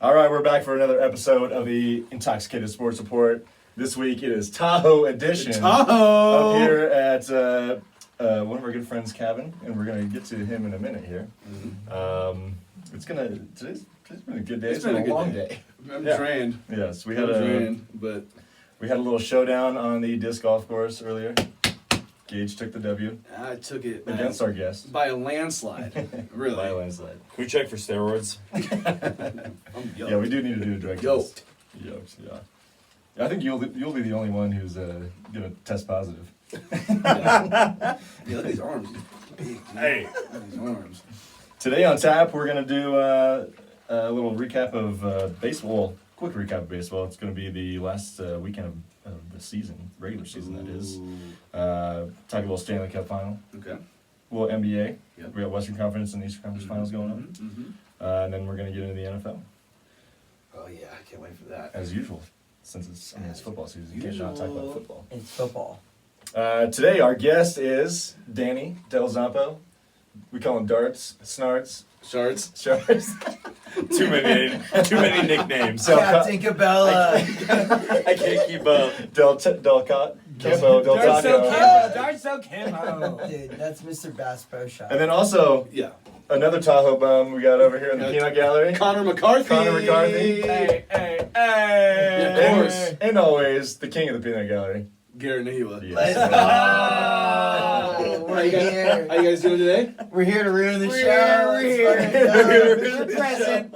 All right, we're back for another episode of the Intoxicated Sports Report. This week it is Tahoe edition. Tahoe! Up here at one of our good friends' cabin, and we're going to get to him in a minute here. Today's been a good day. It's been a long day. I'm drained. Yes, we I'm had drained, but a little showdown on the disc golf course earlier. Gage took the W I took it against our guest. by a landslide. Really? By a landslide. Can we check for steroids? I'm yoked. Yeah, we do need to do a drug Yoked. test. Yoked, yeah. I think you'll be the only one who's gonna test positive. Yeah, look at these arms. Big, dude. Hey. Look at these arms. Today on tap, we're gonna do a little recap of baseball. Quick recap of baseball. It's gonna be the last weekend of the season, regular season that is. Talk a little Stanley Cup final, Okay. a little NBA. Yep. We got Western Conference and Eastern Conference finals going on, Mm-hmm. and then we're gonna get into the NFL Oh yeah, I can't wait for that. as usual. Since it's football season, you can't not talk about Usual. football. It's football. Today, our guest is Danny Del Zampo. We call him Darts, Snarts, Shards. Shards. Too many nicknames. So- Captain Cabela. I can't keep up. Delcott, Campo, Del Taco. Darso Camo. Dude, that's Mr. Bass Pro Shop. And then also, Yeah. another Tahoe bum we got over here in the peanut gallery. Connor McCarthy. Connor McCarthy. Hey. Yeah, of course. And always, the king of the peanut gallery. Garrett Nahila. Yes. Let's go. How We're you guys, here. how you guys doing today? We're here to ruin the We're show. here. We're We're present.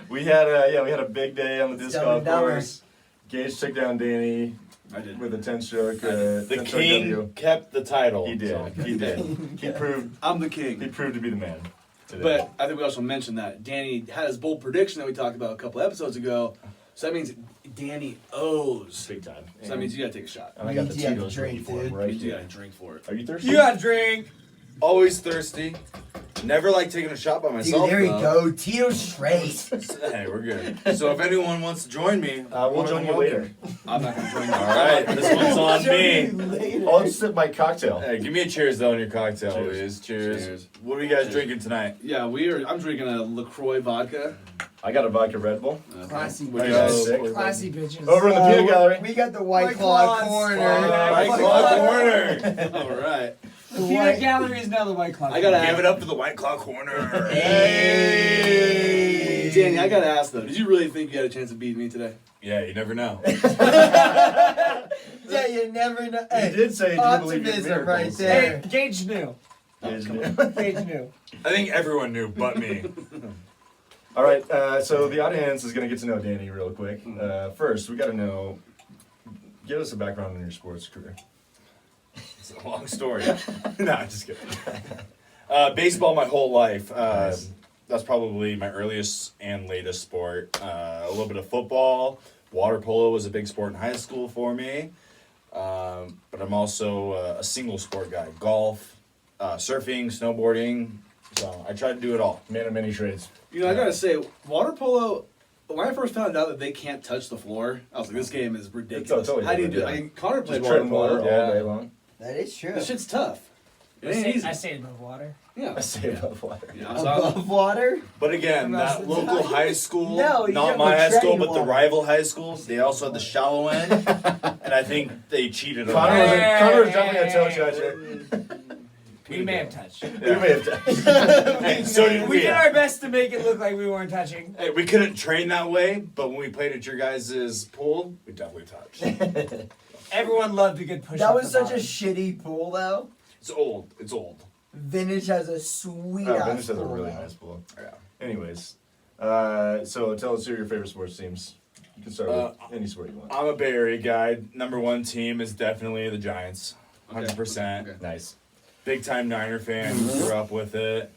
We had a big day on the disc Dumb golf and Dumber. course. Gage took down Danny I did. with a 10-stroke. The 10-stroke king W. kept the title. He did. so- He did. He proved I'm the king. to be the man. Today. But I think we also mentioned that Danny had his bold prediction that we talked about a couple episodes ago. So that means Danny owes. big time. So that means you gotta take a shot. And I got the You have to Tito's ready drink, for him dude. right You here. gotta drink for it. Are you thirsty? You got to drink. Always thirsty. Never like taking a shot by Dude, myself. there we though. go. Tito straight. Hey, we're good. So if anyone wants to join me, We'll join you later. I'm not gonna join you. All right, this one's on me. Later. I'll sip my cocktail. Hey, give me a cheers though on your cocktail, Cheers. please. Cheers. Cheers. What are you guys drinking tonight? Yeah, I'm drinking a LaCroix vodka. I got a vodka Red Bull. Classy What do you guys think? Classy bitches. Over in the peanut gallery. We got the White Claw corner. White Claw corner. All right. The Peanut Gallery is now the White Claw. I gotta Give it up to the White Claw corner. Hey. Danny, I gotta ask though, did you really think you had a chance of beating me today? Yeah, you never know. Yeah, you never know. You Hey, did say you believe in optimism right miracles. there. Hey, Gage knew. Gage knew. Gage knew. I think everyone knew, but me. All right, so the audience is going to get to know Danny real quick. First, we got to know, give us a background on your sports career. It's a long story. No, I'm just kidding. Baseball my whole life. Nice. That's probably my earliest and latest sport. A little bit of football. Water polo was a big sport in high school for me. But I'm also a single sport guy. Golf, surfing, snowboarding. So I try to do it all. Man of many trades. You know, I gotta say, water polo. When I first found out that they can't touch the floor, I was like, "This game is ridiculous." totally How do you do? different, I mean, Connor played Just water treading water polo. all day long. That is true. This shit's tough. It I ain't say, easy. I say above water. Yeah. I say above water. Yeah, so Above water? But again, I'm that not- local high school, No, you not have my the high school, treading but the water. rival high schools, they also had the shallow end. And I think they cheated on Connor that. was definitely a toe judger. We may have touched. You may have done. Hey, so did We we. did our best to make it look like we weren't touching. Hey, we couldn't train that way, but when we played at your guys' pool, we definitely touched. Everyone loved a good push. That was such a shitty pool, though. It's old. It's old. Vintage has a sweet Oh, ass Vintage has a pool. really now. nice pool. Yeah. Anyways, so tell us who your favorite sports teams. You can start with any sport you want. I'm a Bay Area guy. Number one team is definitely the Giants. 100%. Okay. Nice. Big time Niner fan. Grew up with it.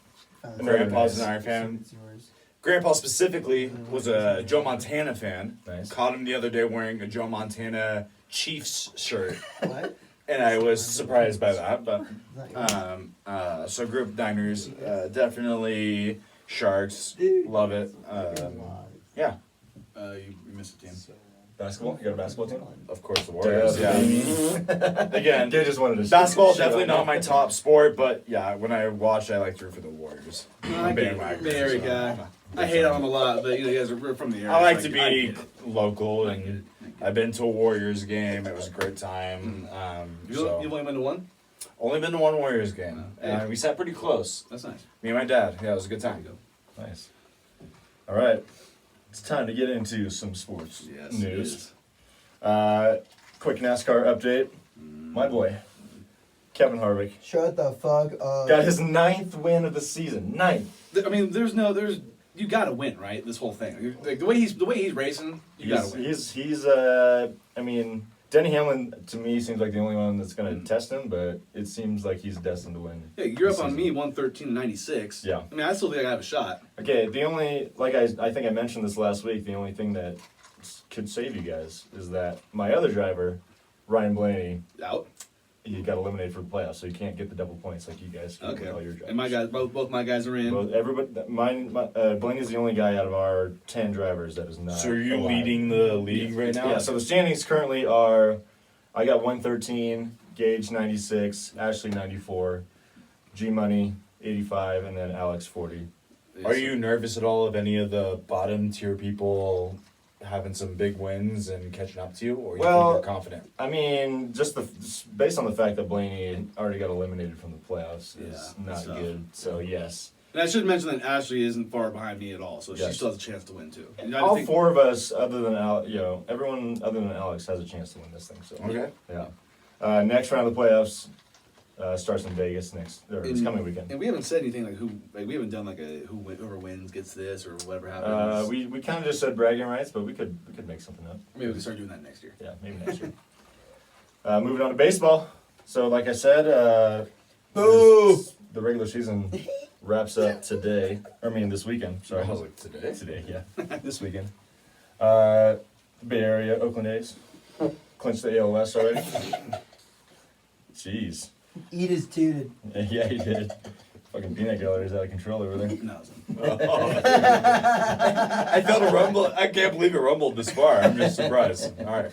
Very Grandpa's nice. a Niner fan. It's yours. Grandpa specifically was a Joe Montana fan. Nice. Caught him the other day wearing a Joe Montana Chiefs shirt, What? and I was surprised by that. But Not yours. so grew up with Niners, definitely Sharks, love it. Yeah, You missed a team. Basketball? You got a basketball team? of course the Warriors. Yeah, again, They just wanted to. basketball shit definitely on not me. my top sport, but yeah, when I watch, I like to root for the Warriors. I'm a bandwagon. Bay Area so. guy. I hate on him a lot, but you guys are from the area. I like so to get be it. local, I get and it. I get it. I've been to a Warriors game. It was a great time. You've So only been to one? only been to one Warriors game, Hey. and we sat pretty close. That's nice. Me and my dad. Yeah, it was a good There time. you go. Nice. All right. It's time to get into some sports Yes. news. Quick NASCAR update. My boy, Kevin Harvick, Shut the fuck up. got his 9th win of the season. 9th. I mean, you gotta win, right? This whole thing, like the way he's racing, you gotta win. He's I mean, Denny Hamlin to me seems like the only one that's going to test him, but it seems like he's destined to win. Yeah, you're up this on season. me 113.96. Yeah. I mean, I still think I have a shot. Okay, the only, like I think I mentioned this last week, the only thing that could save you guys is that my other driver, Ryan Blaney, Out. he got eliminated for the playoffs, so you can't get the double points like you guys can Okay. with all your drivers. And my guys, both my guys are in. Well, everybody, Blaney's the only guy out of our 10 drivers that is not. So are you alive. leading the league right now? Yeah. So the standings currently are, I got 113, Gage 96, Ashley 94, G Money 85, and then Alex 40. Are you nervous at all of any of the bottom tier people having some big wins and catching up to you, or you Well, think you're confident? I mean, just based on the fact that Blaney already got eliminated from the playoffs is Yeah, not so- good. So yes, And I should mention that Ashley isn't far behind me at all, so she Yes. still has a chance to win too. And I all think- 4 of us, other than everyone other than Alex has a chance to win this thing. So Okay. yeah. Next round of the playoffs starts in Vegas this coming weekend. And we haven't said anything we haven't done like a whoever wins gets this or whatever happens. We kind of just said bragging rights, but we could make something up. Maybe we can start doing that next year. Yeah, maybe next year. Moving on to baseball. So, like I said, Boo! the regular season wraps up today. This weekend. Sorry, I was like, today? today. Yeah, this weekend. The Bay Area, Oakland A's clinched the AL West already. Jeez. Eat his tooted. Yeah, he did. Fucking peanut gallery is out of control over there. No, it's- I felt a rumble. I can't believe it rumbled this far. I'm just surprised. All right.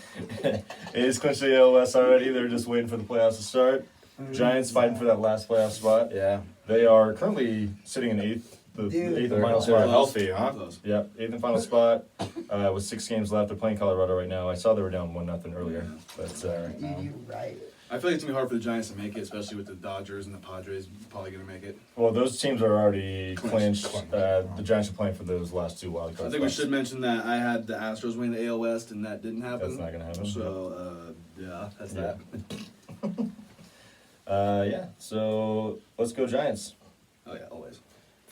A's clinched the AL West already. They're just waiting for the playoffs to start. Giants fighting for that last playoff spot. Yeah. They are currently sitting in eighth, the Dude. eighth and They're final they're spot. healthy, huh? Close. Yep, eighth and final spot. With 6 games left, they're playing Colorado right now. I saw they were down 1-0 earlier, but You right. I feel like it's gonna be hard for the Giants to make it, especially with the Dodgers and the Padres probably gonna make it. well, those teams are already clinched. Clinched. The Giants are playing for those last 2 wild I cards. think we should mention that I had the Astros win the AL West, and that didn't happen. That's not gonna happen. So yeah, that's Yeah. that. Yeah. So let's go Giants. Oh yeah, always.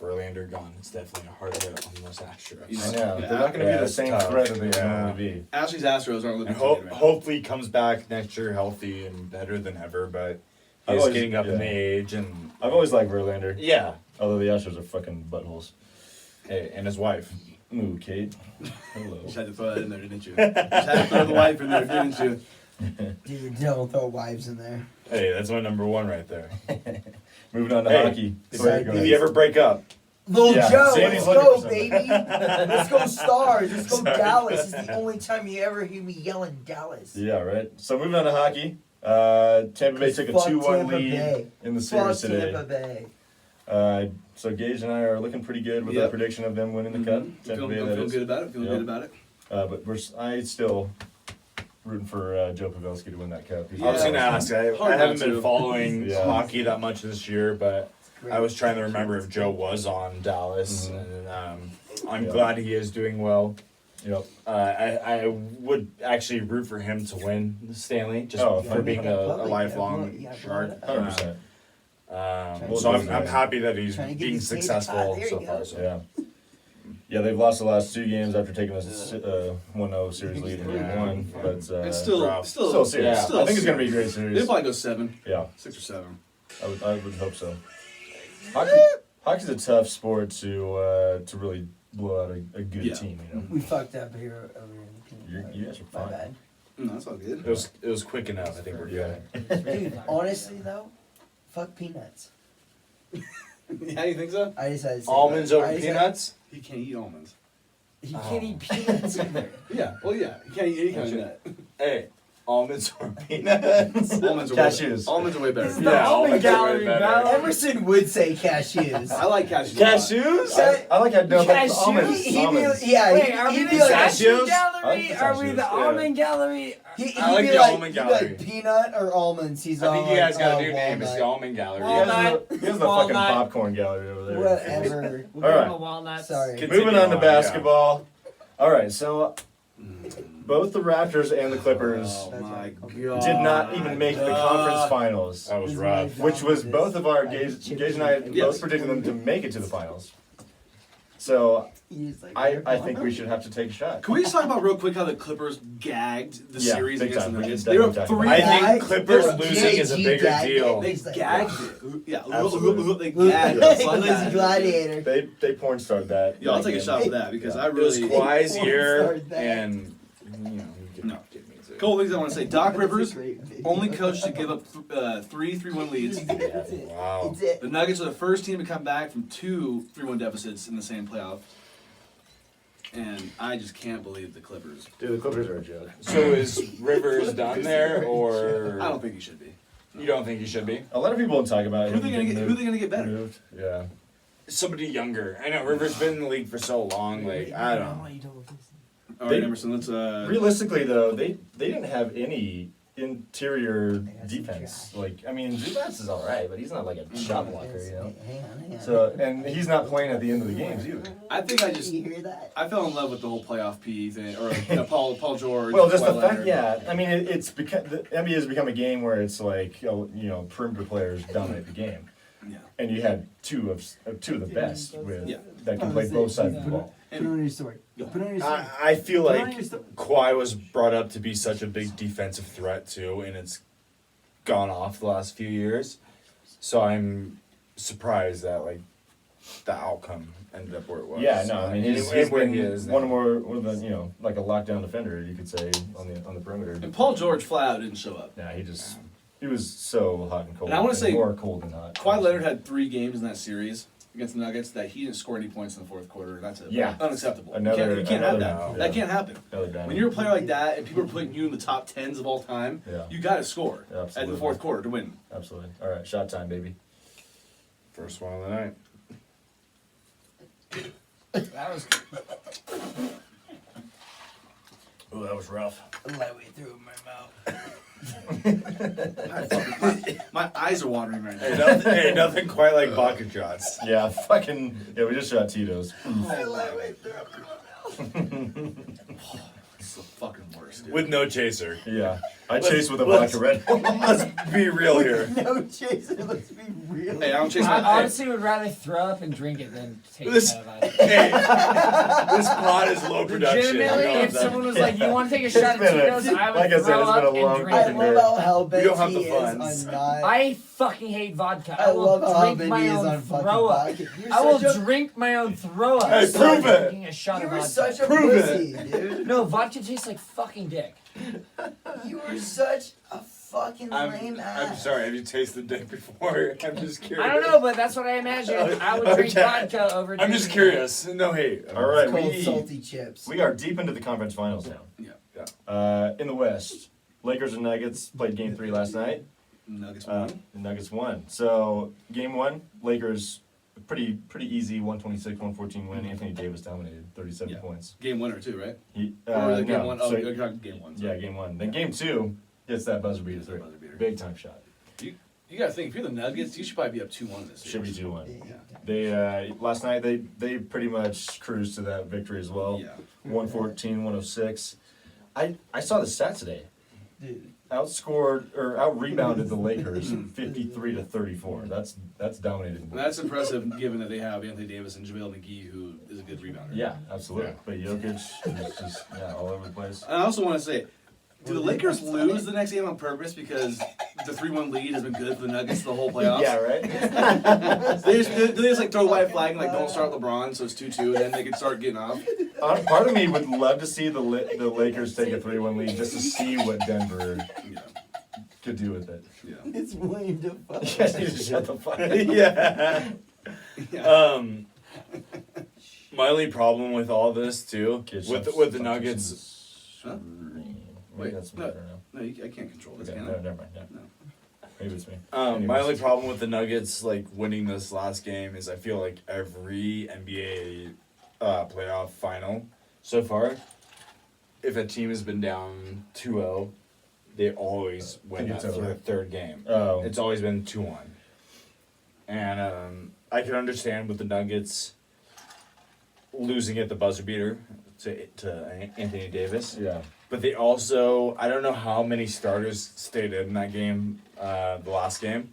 Verlander gone. It's definitely a hard hit on those Astros. Yeah. I know Yeah. they're not gonna Yeah, be the it's same tough. threat that they Yeah. normally be. Ashley's Astros aren't looking And too good right now. hopefully he comes back next year healthy and better than ever, but I've he's always- getting up in yeah. the age and I've always liked Verlander, yeah. although the Astros are fucking buttholes. Hey, and his wife. Ooh, Kate. Hello. Just had to throw that in there, didn't you? Just had to throw the wife in there, didn't you? Dude, don't throw wives in there. Hey, that's my number 1 right there. Moving on to Hey, hockey. If, Sorry, go if ahead. you ever break up, Little Yeah, Joe, Sandy's let's go, 100%. baby. Let's go Stars. Let's go Sorry. Dallas. It's the only time you ever hear me yelling Dallas. Yeah, right. So moving on to hockey. Tampa Bay took a Fuck 2-1 Tampa lead Bay. in the Fuck series today. Tampa Bay. So Gage and I are looking pretty good with our Yep. prediction of them winning the Mhm. cup. I'm Tampa feeling, Bay, I'm that feeling is. good about it. Feeling Yep. good about it. But I still rooting for Joe Pavelski to win that cup. He's I was Yeah. going to ask. I Hard haven't not been to. following Yeah. hockey that much this year, but Great. I was trying to remember if Joe was on Dallas, Mhm. and I'm Yeah. glad he is doing well. Yep. I would actually root for him to win the Stanley, just Oh, for being a Public, lifelong yeah, shark. 100%. So I'm happy that he's Trying to get being the state- successful there you so go. far. So. Yeah. Yeah, they've lost the last 2 games after taking a 1-0 series lead in game Yeah. 1. But It's still, rough. still serious. Yeah. still I think it's going to be a serious. great They'll series. probably go 7, Yeah, 6 or 7. I would hope so. Hockey's a tough sport to really blow out a good Yeah. team, you know. We fucked up here over in You guys are My fine. bad. No, that's all good. It was quick enough. I think we're good. Dude, honestly though, fuck peanuts. Yeah, you think so? I decided to say Almonds that. over I decided- peanuts. He can't eat almonds. He can't eat peanuts either. Yeah, well, yeah, he can't eat that. Hey, almonds or peanuts? Almonds are Cashews. Almonds are way better. The Yeah, almond almonds are way gallery, better. bro. Emerson would say cashews. I like cashews. a lot. Cashews? I like how no, but Cashews? almonds. He'd be, almonds. yeah, Wait, are we he'd the be like, cashew cashews? gallery? I like the Are we the cashews, yeah. almond gallery? he'd I like be the like, almond he'd be gallery. like peanut or almonds. He's I all think you guys like, got a oh, new name. It's the walnut. almond gallery. He has Walnut. the, he has the Walnut. fucking popcorn gallery over there. Whatever. We'll All give right. him a walnut. Sorry. Continue Moving on to on, basketball. All right, so both the Raptors and the Clippers Oh my god. did not even make the conference finals, That was This is rough. my which was dumb both of our this. Gage and I Yes. both predicted them to make it to the finals. So He's like, I think we should have to take a shot. Can we just talk about real quick how the Clippers gagged the Yeah, series big against time. the We Nuggets? can They were definitely three. talk I think They Clippers were losing is a GG bigger gagged deal. it. They He's like, gagged yeah. it. Yeah, Absolutely. they gagged it. So I Lazy like- gladiator. They porn starred that. Yeah, I'll that take a game. shot for that because Yeah. I It was really. Kawhi's Porn year, starred that. and you know, you can No. give me too. Couple things I want to say. Doc That's a Rivers, great video. only coach to give up three 3-1 leads. That's it. Wow. That's it. The Nuggets are the first team to come back from two 3-1 deficits in the same playoff. And I just can't believe the Clippers. Dude, the Clippers are a joke. So is Rivers done there, or I don't think he should be. you don't think he should be? A lot of people talk about Who him they gonna getting get? Who they gonna get better? moved. Yeah. Somebody younger. I know Rivers been in the league for so long. Like I don't know. All right, They- Emerson. Let's. Realistically, though, they didn't have any interior got some defense. trash. Like, I mean, Zubats is all right, but he's not like a shot blocker, you know. Hang on. So, and he's not playing at the end of the games either. I think I just. You hear that? I fell in love with the whole playoff P thing, or Paul George. Well, just the Kawhi fact, Leonard. yeah. I mean, it's become the NBA has become a game where it's like, you know, perimeter players dominate the game, Yeah. and you had two of the best with Yeah. that can play both sides of the ball. Put it on your story. Put it on your story. I feel Put it on like your story. Kawhi was brought up to be such a big defensive threat too, and it's gone off the last few years. So I'm surprised that like the outcome ended up where it was. Yeah, no, I mean, he's where been he is one now. of the, you know, like a lockdown defender, you could say, on the perimeter. And Paul George flat out didn't show up. Yeah, he was so hot and cold. And I wanna say- more cold than hot. Kawhi Leonard had 3 games in that series against the Nuggets that he didn't score any points in the fourth quarter. That's unacceptable. Another- you can't have another- that. no. That can't happen. Another dime. When you're a player like that and people are putting you in the top 10s of all time, Yeah. you got to score Yeah, at absolutely. the fourth quarter to win. Absolutely. All right, shot time, baby. First one of the night. That was Oh, that was rough. Lightweight through my mouth. My eyes are watering right Hey, now. nothing quite like vodka shots. Yeah, we just shot Tito's. Lightweight through my mouth. It's the fucking worst, dude. With no chaser. Yeah, I Let's- chased with a let's- vodka Red Bull. Let's be real here. No chaser. Let's be real. Hey, I don't chase I my honestly would rather throw up and drink it than take This- a shot of it. Hey, this pod is low production. Legitimately, You know if that. someone was like, "You want to take a shot of been a- Tito's?" I would like I said, throw it's been up a long and drink I it. fucking love how hell bent You don't have he the is funds. on not. I fucking hate vodka. I I will love how drink bent my he is own on fucking throw up. vodka. You're I will such a- drink my own throw up. Hey, instead of prove it. drinking a shot You of were vodka. such a Prove it. pussy, dude. No, vodka tastes like fucking dick. You were such a fucking lame ass. I'm sorry, have you tasted dick before? I'm just curious. I don't know, but that's what I imagine. I would drink Okay. vodka over. I'm just drinking- curious. No hate. All right, Cold we salty chips. are deep into the conference finals now. Yeah. In the West, Lakers and Nuggets played Game 3 last night. Nuggets won. The Nuggets won. So Game 1, Lakers pretty easy 126-114 win. Anthony Davis dominated 37 Yeah. points. Game winner too, right? He Or the game no, one? Oh, so- you're talking game one. yeah, Game 1. Then Game 2, it's that buzzer beater three. Buzzer beater. Big time shot. You gotta think, if you're the Nuggets, you should probably be up 2-1 this Should be series. 2-1. Yeah. They last night they pretty much cruised to that victory as well. Yeah. 114-106. I saw the stats today. Dude. Out rebounded the Lakers 53-34. That's dominated. And that's impressive given that they have Anthony Davis and JaVale McGee, who is a good rebounder. Yeah, absolutely. Yeah. But Jokic is just all over the place. And I also want to say, do the Lakers lose the next game on purpose because the 3-1 lead has been good for the Nuggets the whole playoffs? Yeah, right. Do they just like throw a white flag and like don't start LeBron so it's 2-2 and then they can start getting off? Part of me would love to see the Lakers take a 3-1 lead just to see what Denver Yeah. could do with it. Yeah. It's William Dafoe. Yes, you just shut the fuck up. yeah. Yeah. My only problem with all this too, Kids, with stop the fucking Nuggets, Huh? screaming. Wait, that's no. I don't know. No, I can't control this, Okay, can no, I? never mind. Yeah. No. Maybe it's me. My Anyways. only problem with the Nuggets like winning this last game is I feel like every NBA playoff final so far, if a team has been down 2-0, they always win Think that it's over. third game. Oh. It's always been 2-1. And I can understand with the Nuggets losing at the buzzer beater to Anthony Davis. Yeah. But they also, I don't know how many starters stayed in that game, the last game,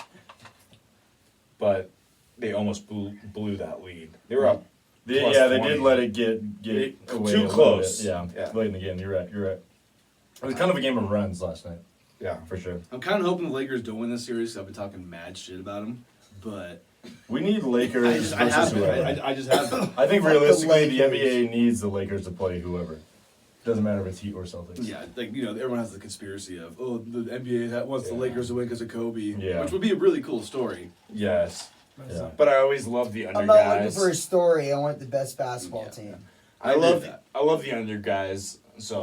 but they almost blew that lead. They were up. They Plus did 20. let it get away Too a little close. bit. Yeah, Yeah. late in the game. You're right. It was kind of a game of runs last night, Yeah. for sure. I'm kind of hoping the Lakers don't win this series. 'Cause I've been talking mad shit about them, but We need Lakers I versus have been. whoever. I just have been. I think Fuck the realistically, the Lakers. NBA needs the Lakers to play whoever. Doesn't matter if it's Heat or Celtics. Yeah, like everyone has the conspiracy of the NBA that wants the Yeah. Lakers to win because of Kobe, Yeah. which would be a really cool story. Yes. Yeah. But I always love the under I'm not looking guys. for a story. I want the best basketball Yeah. team. I I love did that. I love the under guys. So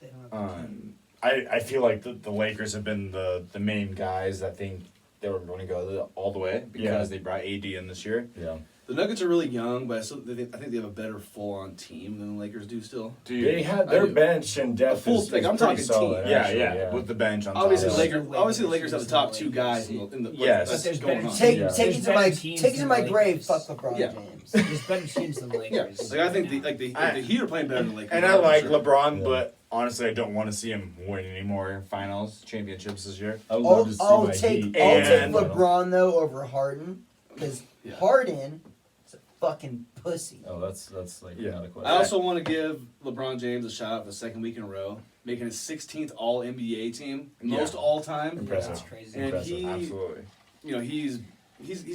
They don't have a team. I feel like the Lakers have been the main guys that think they were going to go all the way because Yeah. they brought AD in this year. Yeah. The Nuggets are really young, but I think they have a better full-on team than the Lakers do still. Do They have I their do. bench and depth. A full is thing. I'm pretty talking solid, team. yeah, actually, yeah, with the bench on Obviously, top. the Yeah. Lakers have the top two guys in the Yes. that's There's going better on. Take Yeah. take There's it to better my teams take it to than my the grave. Lakers. Fuck LeBron Yeah. James. There's better teams than the Yeah, Lakers. like I think right the now. Heat are playing better than the Lakers. And I like Sure. LeBron, Yeah. but honestly, I don't want to see him win any more finals, championships this year. I would love I'll, to see I'll my take Heat I'll take And- LeBron though over Harden because Yeah. Harden is a fucking pussy. Oh, that's like Yeah. not a question. I also want to give LeBron James a shout out for the second week in a row, making his 16th All NBA team, most Yeah. all time. Impressive. That's crazy. And Impressive. he, Absolutely. he's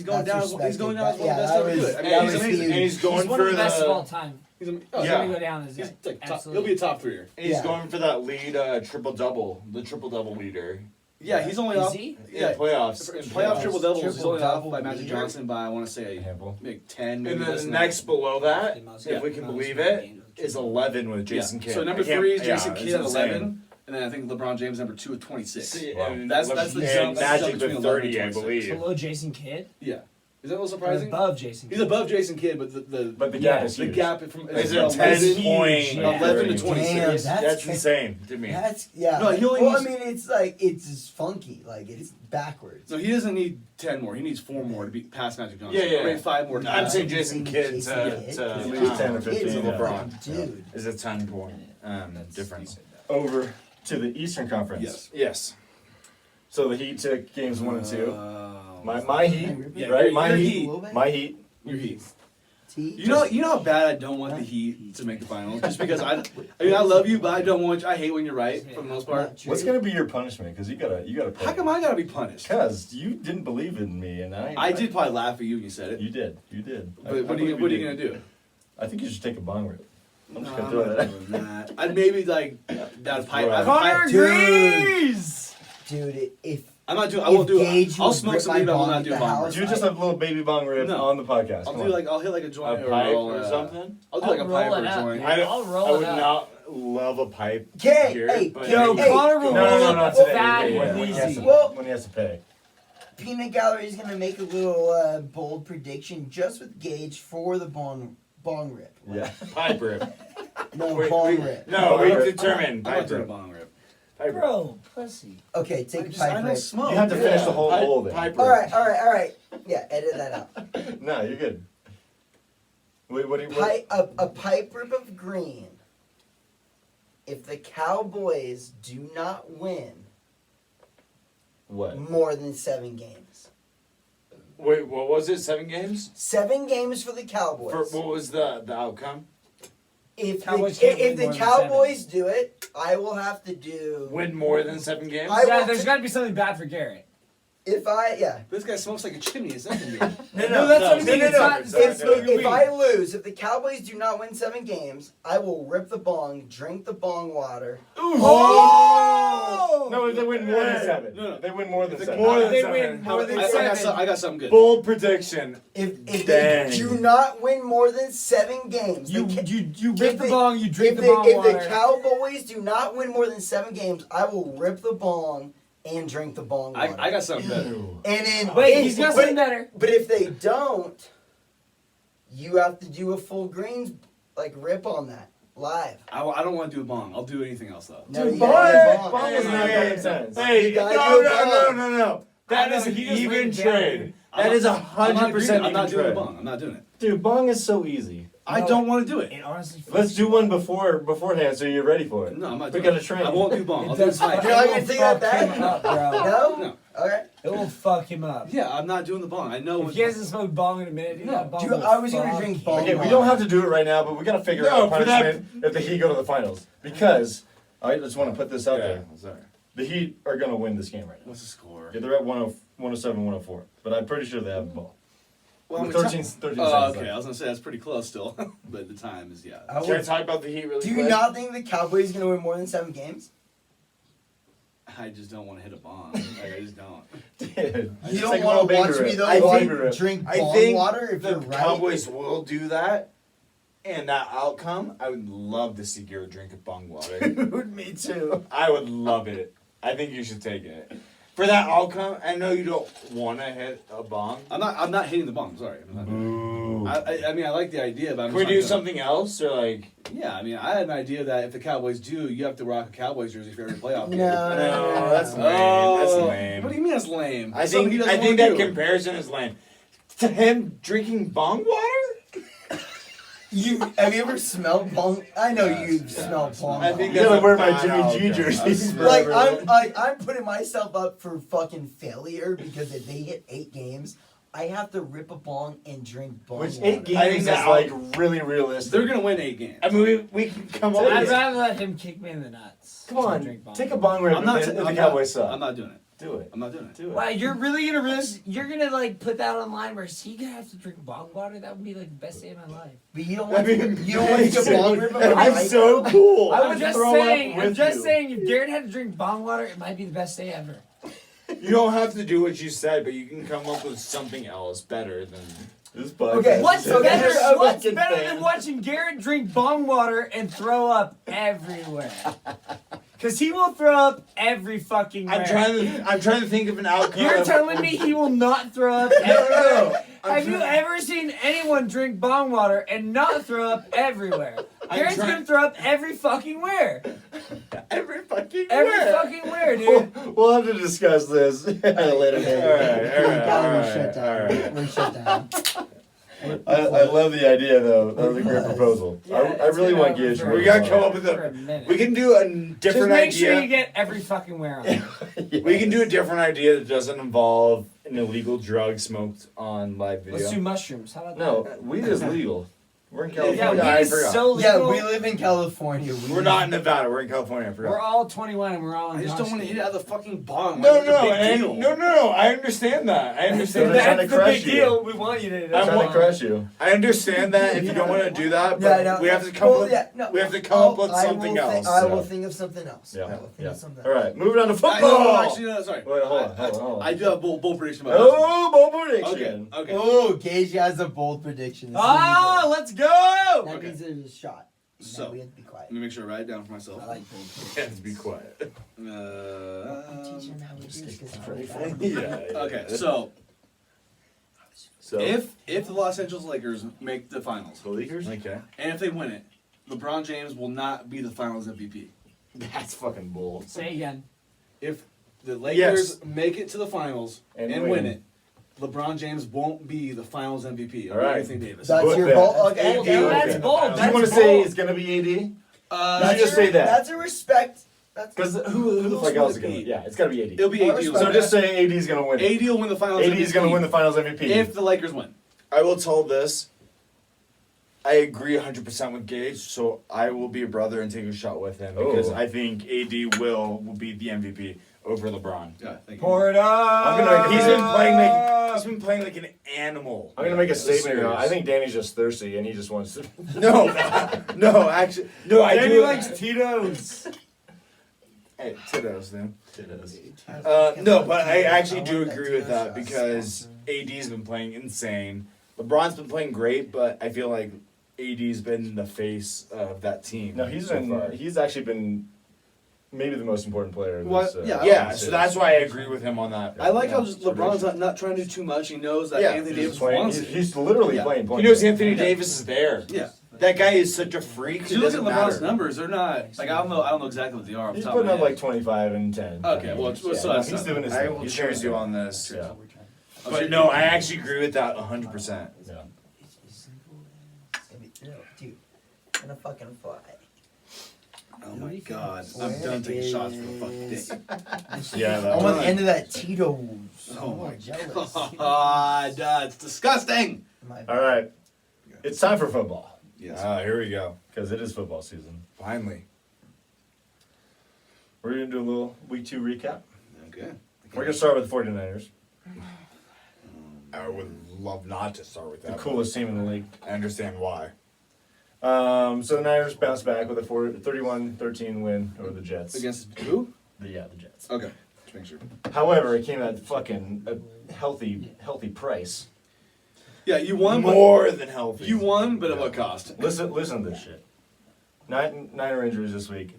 going That's down. He's respected. going down as one of the Yeah, best that ever do was- it. I mean, that he's was amazing. huge. And he's going He's one for of the best of all time. He's He's yeah. gonna go down as He's that. like top, Absolutely. he'll be a top threer. He's Yeah. going for that lead triple double, the triple double leader. Yeah, he's only Is off. he? Yeah, playoffs. in playoff triple doubles. He's only off Triple-double by Magic leader? Johnson by I want to A say handful. maybe 10. Maybe And then less the than next below that, Yeah. if we can believe it, is 11 with Jason yeah. Kidd. So number I can't- 3 is yeah, Jason it's Kidd at insane. 11, and then I think LeBron James number 2 at 26. See, Wow. and That's the and jump- that's the jump Magic between with 11 30, I and 26. believe. Below Jason Kidd? Yeah, is that a little Or surprising? above Jason He's Kidd? above Jason Kidd, but the But the Yeah. gap is the huge. gap from Is from it 10 point? Yeah. 11 to Damn, 26. That's cra- insane to me. That's yeah. No, he only well, needs- I mean, it's like it's just funky. Like it's backwards. So he doesn't need 10 more. He needs 4 more to be past Magic Johnson. Yeah, yeah. Or maybe 5 more. to I'm pass saying him. Jason Kidd to At least 10 or 15, Kidd's a yeah. fucking dude. is a 10 point difference. Over to the Eastern Conference. Yes. Yes. So the Heat took games 1 and 2. Oh. My Heat, Yeah, right? your My Heat. Heat. My Heat. Your Heat. T. You know how bad I don't want the Heat to make the finals, just because I mean I love you, but I don't want. I hate when you're right for the most part. What's gonna be your punishment? Because you gotta play. How come I gotta be punished? Because you didn't believe in me, and I did probably laugh at you when you said it. You did. You did. I But what are you believe gonna do? I think you should take a bong rip. I'm No, just gonna I'm throw not that out. doing that. I'd maybe like that pipe. Right. Connor agrees! Dude, if I'm not doing. I won't do. Gage I'll would smoke rip some my weed, but I will bong not at do the a bomb house, rip. You just have a little baby bong rip No. on the podcast. I'll Come do on. like I'll hit like a A joint or pipe I'll, or something? I'll do like a I'll pipe roll or it a up. joint. Yeah. I'll roll I would it up. not love a pipe Okay, here, hey, but Yo, Hey, Connor will No, roll no, up not a today. fat When he has easy. to- Well- when he has to pay. Peanut Gallery is gonna make a little bold prediction just with Gage for the bong rip. Yeah. pipe rip. No Wait, bong we- rip. No, we Pipe rip. determined I'm pipe not doing a rip. bong rip. Pipe rip. Bro, pussy. Okay, take a I pipe don't rip. smoke. You have to finish the whole Pipe- bowl then. Pipe rip. All right. Yeah, edit that out. No, you're good. Wait, what do you? A pipe rip of green. If the Cowboys do not win What? more than 7 games, Wait, what was it? 7 games? 7 games for the Cowboys. For what was the outcome? if Cowboys the, can't if win the more than Cowboys do it, I will have to do. Win more than 7 games? I Yeah, will there's t- got to be something bad for Garrett. This guy smokes like a chimney. It's nothing to me. No, that's what I mean. No, It's not- it's not If weed. I lose, if the Cowboys do not win 7 games, I will rip the bong, drink the bong water. Oh! No, they win more than 7. No. They win more than 7. more than They 7. win more than I 7. got something good. Bold prediction. If Dang. they do not win more than 7 games, You the Ca- you rip if the they- bong, you drink if the bong if water. the Cowboys do not win more than 7 games, I will rip the bong and drink the bong water. I got something better. And then Wait, he's got something better. But if they don't, you have to do a full greens rip on that live. I don't want to do a bong. I'll do anything else though. No, you Dude, gotta do a bong bong. is not that sense. Hey, You gotta no, do a bong. no. That I is know, an he just even laid it down, trade. dude. That is I'm not 100% I'm even not doing a trade. bong. I'm not doing it. Dude, bong is so easy. I No. don't want to do it. It honestly. Let's do one beforehand so you're ready for it. No, I'm not We doing gotta it. train. I won't do bong. I'll It do does fight. You're not gonna it will think about fuck that? him up, bro. No? No. Okay. It will fuck him up. Yeah, I'm not doing the bong. I know. If he hasn't smoked bong in a minute, dude, No. that bong Dude, will I was gonna fuck drink him. bong. Okay, we don't have to do it right now, but we gotta figure No, out for that- punishment if the Heat go to the finals. Because I just want to put this out Yeah, there: sorry. the Heat are gonna win this game right now. What's the score? Yeah, they're at 107, 104, but I'm pretty sure they have the ball. Well, With I mean, 13 Oh, seconds okay. left. I was gonna say that's pretty close still, but the time is yeah. I Can I would, talk about the Heat really do quick? you not think the Cowboys gonna win more than 7 games? I just don't want to hit a bong. I just don't. Dude, You just don't take a want little to watch baby me rip. though I while think- you drink I bong think water if the you're right. Cowboys will do that, and that outcome, I would love to see Garrett drink a bong water. Dude, me too. I would love it. I think you should take it. For that outcome, I know you don't want to hit a bong. I'm not hitting the bong. Sorry. I'm not doing Ooh. it. I mean, I like the idea, but I'm Can we just do not gonna- something else, or like? Yeah, I mean, I had an idea that if the Cowboys do, you have to rock a Cowboys jersey for every playoff game. No, that's no. lame. That's Oh, lame. What do you mean that's lame? I Something he think doesn't I think wanna that do. comparison is lame. To him drinking bong water? Have you ever smelled bong? I know you've Yeah, smelled bong. I think You that's gotta a wear my bad Jimmy G outcome. jersey. like forever. I'm putting myself up for fucking failure because if they hit 8 games, I have to rip a bong and drink bong Which water. 8 I think games is that- like really realistic. They're gonna win 8 games. I mean, we can come up I'd with rather let him kick me in the nuts. Come than on, drink bong. take a bong rip I'm not. if the I'm Cowboys not, suck. I'm not doing it. Do it. I'm not doing it. Do it. Wow, you're really gonna risk? You're gonna like put that online where he gonna have to drink bong water? That would be like the best day of my life. But you don't I want mean, to, you don't want to get bong rip. I'm so cool. I I'm would just throw up saying. I'm with just you. saying. If Garrett had to drink bong water, it might be the best day ever. You don't have to do what you said, but you can come up with something else better than. This podcast Okay, What's is so better? there's a What's fucking better fan. than watching Garrett drink bong water and throw up everywhere? Because he will throw up every fucking. I'm trying to think of an outcome. You're telling me he will not throw up No, everywhere? I'm Have you ever seen anyone drink bong water and not throw up everywhere? I'm Garrett's trying- gonna throw up every fucking where. every fucking Every where. fucking where, dude. We'll have to discuss this at a later date. We're shut down. I love the idea though. That was a great proposal. Yeah, I it's really been want over Gage. for- We gotta come up with For a a. minute. We can do a Just different make idea. sure you get every fucking where on it. We can do a different idea that doesn't involve an illegal drug smoked on live video. Let's do mushrooms. How about No, weed is legal. We're in that? California. Yeah, Yeah, I weed is forgot. so Yeah, legal. we live in California. We're not in Nevada. We're in California. I We're forgot. all 21 and we're all in I just don't want to hit it out of the fucking bong. No, Why is it a no, big and, deal? no. I understand that. I understand They're trying that. to That's the crush big you. deal. We want you to. I'm trying to want- crush you. I understand that if you don't want to do that, Yeah, but no, we have to come. well, up, yeah, no. we have to come up with I will something thi- else. I will Yeah. think of something else. I Yeah. will think Yeah. of something All else. right, moving on to No, football. actually, no, sorry. Wait, hold on. I do have bold prediction about Oh, bold this. prediction. Okay. Oh, Gage has a bold prediction. This is Ah, gonna let's be go! good. That okay. means there's a shot. So- Now we have to be quiet. Let me make sure I write it down for myself. I like bold predictions. Have to be quiet. I'm teaching him how we do this because I'm ready fast. Yeah. Okay, so So if the Los Angeles Lakers make the finals, the Lakers. Okay. and if they win it, LeBron James will not be the Finals MVP. That's fucking bold. Say again. If the Lakers make it to the finals And and, win. win it, LeBron James won't be the Finals MVP. All right. Anthony Davis. That's Put your that. bold. Okay, Bold, okay. dude. That's Okay. bold. Do you That's want to say bold. it's gonna be AD? Uh, You That's just a- say that. That's a respect. That's Because who the Who fuck else else would is it gonna? be? Yeah, it's gotta be AD. It'll be I AD. respect So that. just say AD's gonna win. AD will win the Finals AD's gonna win the Finals MVP. if the Lakers win. I will tell this. I agree 100% with Gage, so I will be a brother and take a shot with him because Oh. I think AD will be the MVP over LeBron. Yeah, thank you. Pour it up. I'm gonna make He's a- been playing like an animal. I'm gonna make a This statement here. series. I think Danny's just thirsty and he just wants to. No, no, actually, no. I Danny do. likes Tito's. Hey, Tiddos, man. It is. No, but I actually do agree with that because AD's been playing insane. LeBron's been playing great, but I feel like AD's been the face of that team. No, he's so been. far. He's actually been maybe the most important player. Of What? this, Yeah, Yeah, this so series. that's why I agree with him on that. I like how Yeah. just LeBron's not trying to do too much. He knows that Yeah, Anthony He's, Davis playing, wants he's, it. he's literally Yeah. playing He point. knows guard. Anthony Davis is there. Yeah. That guy is such a freak. Because It you look at doesn't LeBron's matter. numbers; they're not like I don't know exactly what they are. Off the He's top putting of up my like 25 and 10. Okay, well, yeah, so no, that's he's not- doing his I thing. will He's choose doing you his on this. thing. Yeah. But no, I actually agree with that 100%. Yeah. Dude, gonna fucking fly. Oh my god, I'm done taking shots for the fucking thing. Yeah, I that want Done. the end of that Tito's. Oh my I'm jealous. god, it's disgusting. All right. It's time for football Yes. Here we go. because it is football season. Finally. We're going to do a little week 2 recap. Okay. We're going to start with the 49ers, I would love not to start with the that. coolest team in the league. I understand why. So the Niners bounced back with a 31-13 win over the Jets. Against who? The Jets. Okay. Just make sure. However, it came at fucking a healthy price. Yeah, you won. but- More than healthy. You won, but at what cost? Listen to this shit. Niner injuries this week.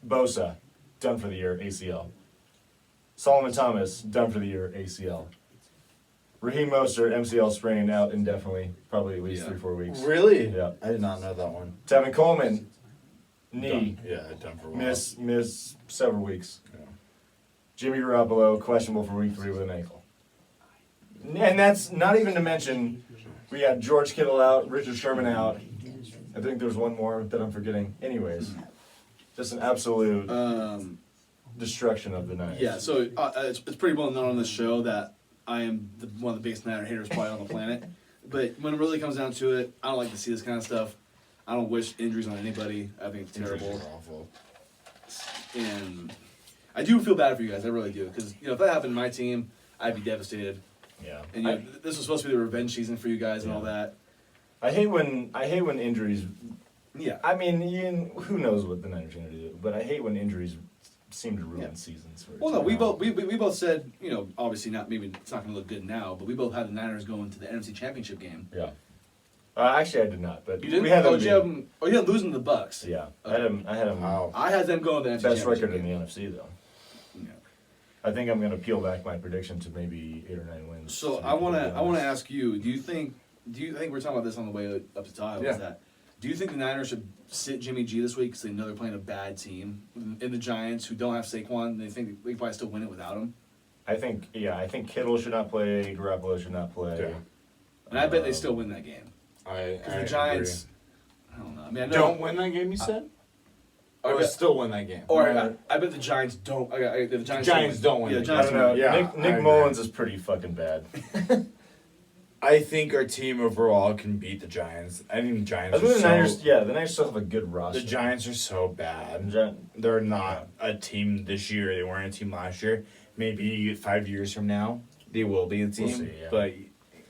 Bosa, done for the year, ACL. Solomon Thomas, done for the year, ACL. Raheem Mostert, MCL sprain, out indefinitely, probably at least Yeah. 3-4 weeks. Really? Yeah. I did not know that one. Tevin Coleman, knee, Done. Yeah, done for a while. miss several weeks. Yeah. Jimmy Garoppolo, questionable for week 3 with an ankle. And that's not even to mention, we got George Kittle out, Richard Sherman out. I think there's one more that I'm forgetting. Anyways, just an absolute destruction of the Niners. Yeah, so it's pretty well known on this show that I am one of the biggest Niner haters probably on the planet. But when it really comes down to it, I don't like to see this kind of stuff. I don't wish injuries on anybody. I think it's terrible. Injuries are awful. And I do feel bad for you guys. I really do. Because, if that happened to my team, I'd be devastated. Yeah. And this was supposed to be the revenge season for you guys and all that. I hate when injuries. Yeah. I mean, who knows what the Niners are going to do? But I hate when injuries seem to ruin seasons. For Well, no, we teams. both we both said, obviously not. Maybe it's not going to look good now, but we both had the Niners going to the NFC Championship game. Yeah. Actually, I did not. But You didn't. we had them. You had them. Oh, you had them losing to the Bucks. Yeah. I had them. Wow. I had them going to the NFC Best Championship record in the game. NFC though. Yeah. I think I'm going to peel back my prediction to maybe 8 or 9 wins. So to I want be to honest. ask you. Do you think we're talking about this on the way up to Tahoe? Yeah. Is that? Do you think the Niners should sit Jimmy G this week because they know they're playing a bad team in the Giants who don't have Saquon? And they think they can probably still win it without him. I think Kittle should not play. Garoppolo should not play. Yeah. And I bet they still win that game I because the Giants. I don't know. I mean, I know. don't win that game. You said, I or bet- still win that game. Or No. I bet the Giants don't. The Giants, Giants don't win Yeah, the the I Giants don't know. Yeah, I Nick agree. Mullins is pretty fucking bad. I think our team overall can beat the Giants. I think the Giants. I think Are the so, Niners. Yeah, the Niners still have a good roster. The Giants are so bad. Gi- They're not a team this year. They weren't a team last year. Maybe 5 years from now, they will be a team. We'll see, yeah. But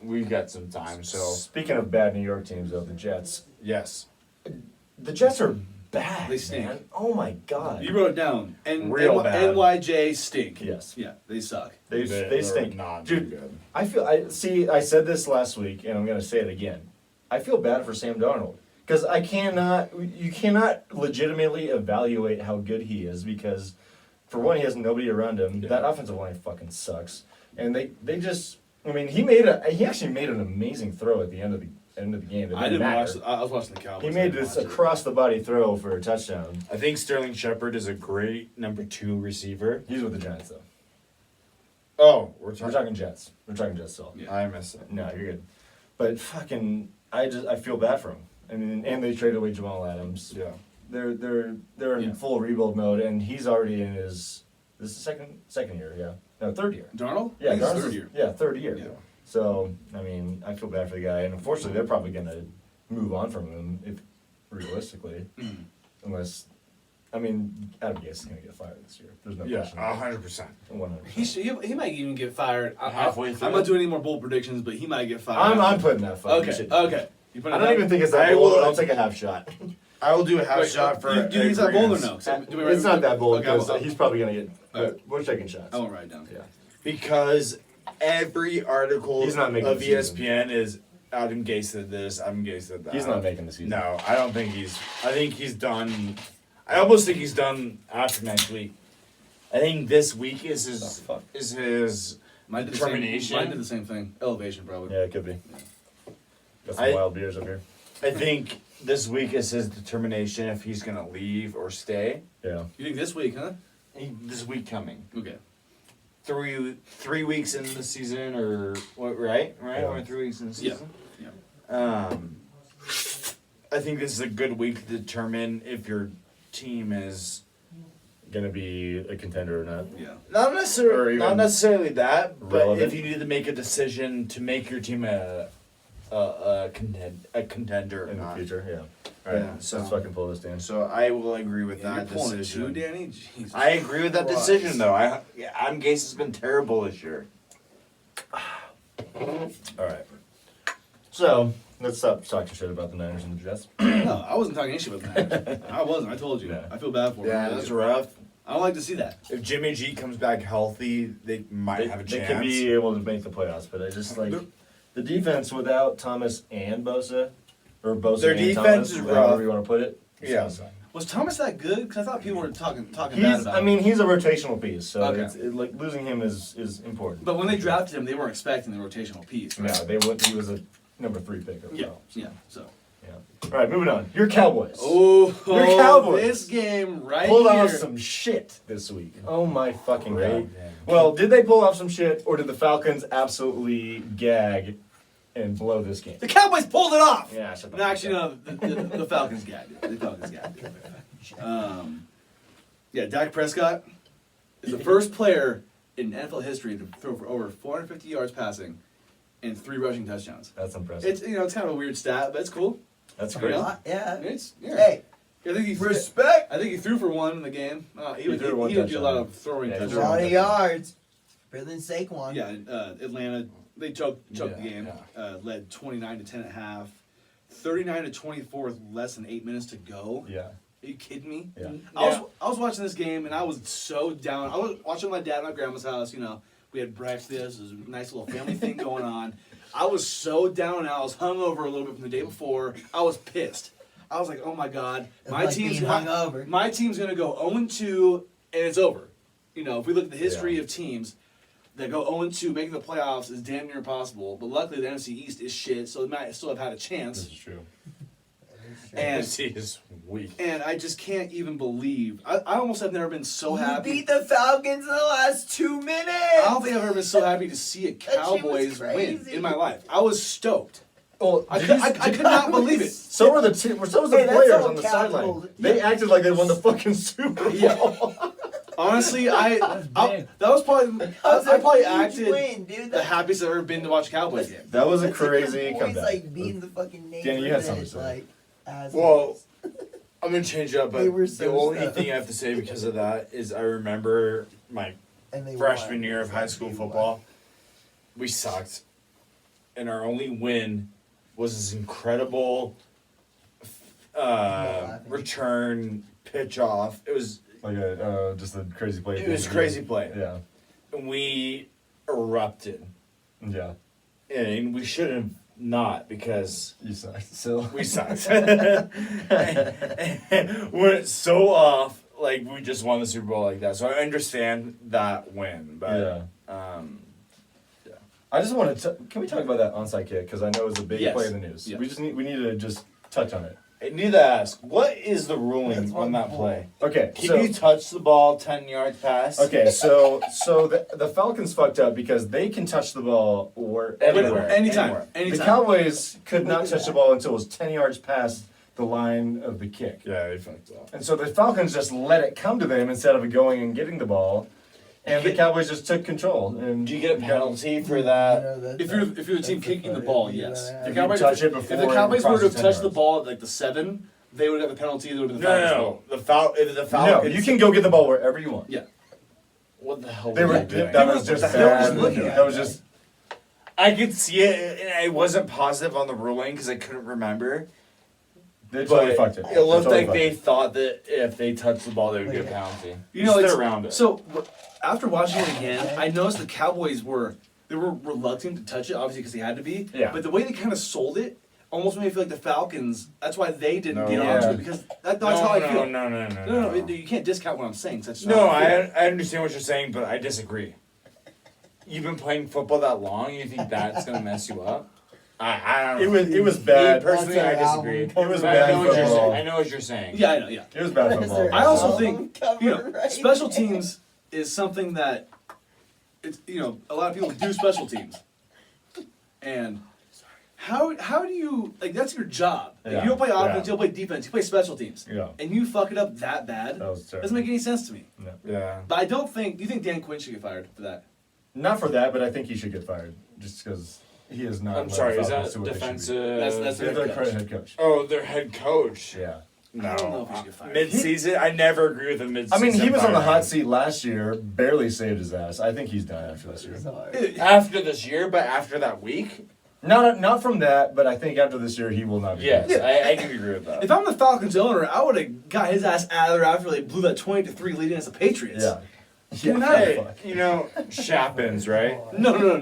we've got some time. So Speaking of bad New York teams, though, the Jets. yes, The Jets are bad. They stink. Man. Oh my god. You wrote it down. And Real bad. NYJ stink. Yes. Yeah, they suck. They they're stink. Not Dude, good. I said this last week, and I'm going to say it again. I feel bad for Sam Darnold because you cannot legitimately evaluate how good he is because, for one, he has nobody around him. Yeah. That offensive line fucking sucks, and they just. I mean, he actually made an amazing throw at the end of the game. That I didn't matter. watch. I was watching the Cowboys. He I made didn't this watch it. across the body throw for a touchdown. I think Sterling Shepard is a great number 2 receiver. He's with the Giants though. Oh, we're We're talking. talking Jets. We're talking Jets still. Yeah. I miss it. No, you're good. But fucking, I feel bad for him. I mean, and they traded away Jamal Adams. Yeah. They're in Yeah. full rebuild mode, and he's already in his this is second year, yeah, no, third year. Darnold? Yeah, I think it's Darnold's- third year. Yeah, third year. Yeah. So I mean, I feel bad for the guy, and unfortunately, they're probably gonna move on from him if realistically, Mm. unless. I mean, Adam Gase is gonna get fired this year. There's no Yeah, question. 100%. 100%. He might even get fired. Halfway through? I'm not doing any more bold predictions, but he might get fired. I'm putting that fucking Okay. shit. Okay. You put it I don't down? even think it's that I bold. will- I'll take a half shot. I will do a half Wait, shot for. do you think it's that bold or agreements. no? Do we write- It's not that bold Okay, because well, he's probably gonna get. Alright. We're taking shots. I won't write it down. Yeah. Because every article He's not making of the season. ESPN is Adam Gase did this, Adam Gase did that. He's not making the season. No, I don't think he's. I think he's done. I almost think he's done after next week. I think this week is his. Oh, fuck. Is his. Mine did the Determination. Same, mine did the same thing. Elevation, probably. Yeah, it could be. Got some I- wild beers up here. I think this week is his determination if he's gonna leave or stay. Yeah. You think this week, huh? This week coming. Okay. 3 weeks into the season, or what? Right. Yeah. We're 3 weeks in the Yeah. season. Yeah. I think this is a good week to determine if your team is Gonna be a contender or not. Yeah. not Or necessarily even not necessarily that, but relevant. if you need to make a decision to make your team a contender or In the not. future, yeah. Alright, Yeah, so- let's fucking pull this down. So I will agree with You're that pulling a decision. two, Danny? Jesus I agree with that Christ. decision though. Adam Gase has been terrible this year. Alright. So, let's stop talking shit about the Niners and the Jets. No, I wasn't talking any shit about that. I wasn't. I told you. Yeah. I feel bad for him. Yeah, that's rough. I don't like to see that. If Jimmy G comes back healthy, they might have a They chance. could be able to make the playoffs, but I just like the defense without Thomas and Bosa, or Bosa Their and defense Thomas, is however rough. you want to put it. it's Yeah. gonna suck. Was Thomas that good? Because I thought people were talking bad He's, about I him. mean, he's a rotational piece, so Okay. like losing him is important. But when they drafted him, they weren't expecting the rotational piece. Right? No, they wouldn't. He was a number 3 pick overall. Yeah. so, Yeah. So. yeah. All right, moving on. Your Cowboys. Oh, Your Cowboys this game right pulled here. off some shit this week. Oh my fucking Great god. game. Well, did they pull off some shit, or did the Falcons absolutely gag and blow this game? The Cowboys pulled it off. Yeah, shut the No, fuck actually, up. no. The Falcons gagged it. The Falcons gagged it. Yeah, Dak Prescott is the first player in NFL history to throw for over 450 yards passing and 3 rushing touchdowns. That's impressive. It's it's kind of a weird stat, but it's cool. That's Yeah. great. Yeah. It's yeah. Hey, I think he respect. I think he threw for 1 in the game. He He threw one would do a lot touchdown. of throwing Yeah, he A threw touchdowns. lot one of yards. Better than Saquon. Yeah, Atlanta, they choked the Yeah, game. Led 29 to 10 at half. 39 to 24 with less than 8 minutes to go. Yeah. Are you kidding me? Yeah. I was watching this game and I was so down. I was watching my dad at my grandma's house. You know, we had breakfast. It was a nice little family thing going on. I was so down and I was hungover a little bit from the day before. I was pissed. I was like, oh my god, my Like team's being hungover. my team's gonna go 0-2 and it's over. You know, if we look at the history Yeah. of teams that go 0-2, making the playoffs is damn near impossible. But luckily, the NFC East is shit, so they might still have had a This chance. is true. And he is weak. and I just can't even believe. I almost have never been so You happy. beat the Falcons in the last 2 minutes. I don't think I've ever been so happy to see a shit was Cowboys win crazy. in my life. I was stoked. Well, I could not believe it. So were the so was the Hey, that's players all on the counts. sideline. They acted like they won the fucking Super Bowl. Yeah. Honestly, that big. was probably That was I a probably huge acted win, dude. the happiest I've ever been to watch a Cowboys game. That was a That's crazy like the boys, comeback. like being the fucking neighbor. Danny, you had something to say. Like, as Well, I'm gonna change it up, They but were the so only stuck. thing I have to say because of that is I remember my and they freshman won. year of high school football. We sucked, and our only win was this incredible return pitch off. It was Like just a crazy play. It was crazy play. Yeah. and we erupted, Yeah. and we should have not because You suck. So we sucked. Went so off, like we just won the Super Bowl like that. So I understand that win, but yeah. yeah. I just want to. Can we talk about that onside kick? Because I know it's a big Yes. play in the news. Yeah. We need to just touch on it. I need to ask, what is the ruling That's on that one play? Okay. Can so, you touch the ball 10 yards past? Okay, so the Falcons fucked up because they can touch the ball Everywhere. Anytime. Anywhere. The Anytime. Cowboys could not touch the ball until it was 10 yards past the line of the kick. Yeah, they fucked up. And so the Falcons just let it come to them instead of going and getting the ball. And the Cowboys just took control. And Do you get a penalty for that? If you're the team kicking the ball, yes. If you touch it before if the it Cowboys were to have crosses 10 touched the yards. ball at like the 7, they would have got the penalty. They would have been the No, Falcons' no, ball. no. The No, Falcons. you can go get the ball wherever you want. Yeah. What the hell? They were, they doing? that was just What the hell was bad. looking at That was that? just I could see it, and I wasn't positive on the ruling because I couldn't remember. They totally But fucked it. it looked Totally like fucked they it. thought that if they touched the ball, they would get a penalty. You know, Just it's, they're around it. So after watching it again, I noticed the Cowboys were reluctant to touch it, obviously because they had to be. Yeah. But the way they kind of sold it almost made me feel like the Falcons. That's why they didn't No. get Yeah. onto it because that's how I feel. No. You can't discount what I'm saying. 'Cause that's just No, how I feel. I understand what you're saying, but I disagree. You've been playing football that long, you think that's gonna mess you up? I don't know. It was bad. Me personally, I That's disagree. an album. It was But bad I know what you're football. saying. I know what you're saying. Yeah, I know. Yeah. It was bad Is football. there I also album think cover you know right special now? teams is something that it's a lot of people do special teams, and how do you like that's your job. Like, Yeah, you don't play offense, yeah. you don't play defense, you play special teams, Yeah. and you fuck it up that bad. That was terrible. Doesn't make any sense to me. Yeah. But I don't think. Do you think Dan Quinn should get fired for that? Not for that, but I think he should get fired just because he is not. I'm sorry, is Falcons that to what they should be. defensive? That's They're their the head current coach. head coach. Oh, their head coach. Yeah. No. I don't know if he should get fired. Mid-season, I never agree with the mid-season. I mean, he was on the firing. hot seat last year, barely saved his ass. I think he's done after this year. After this year, but after that week, Not from that, but I think after this year he will not be. yes, back. I can agree with that. If I'm the Falcons owner, I would have got his ass out of there after they blew that 20-3 lead against the Patriots. Yeah. Get him out of Hey, there. you know, Shappins, right? No, No.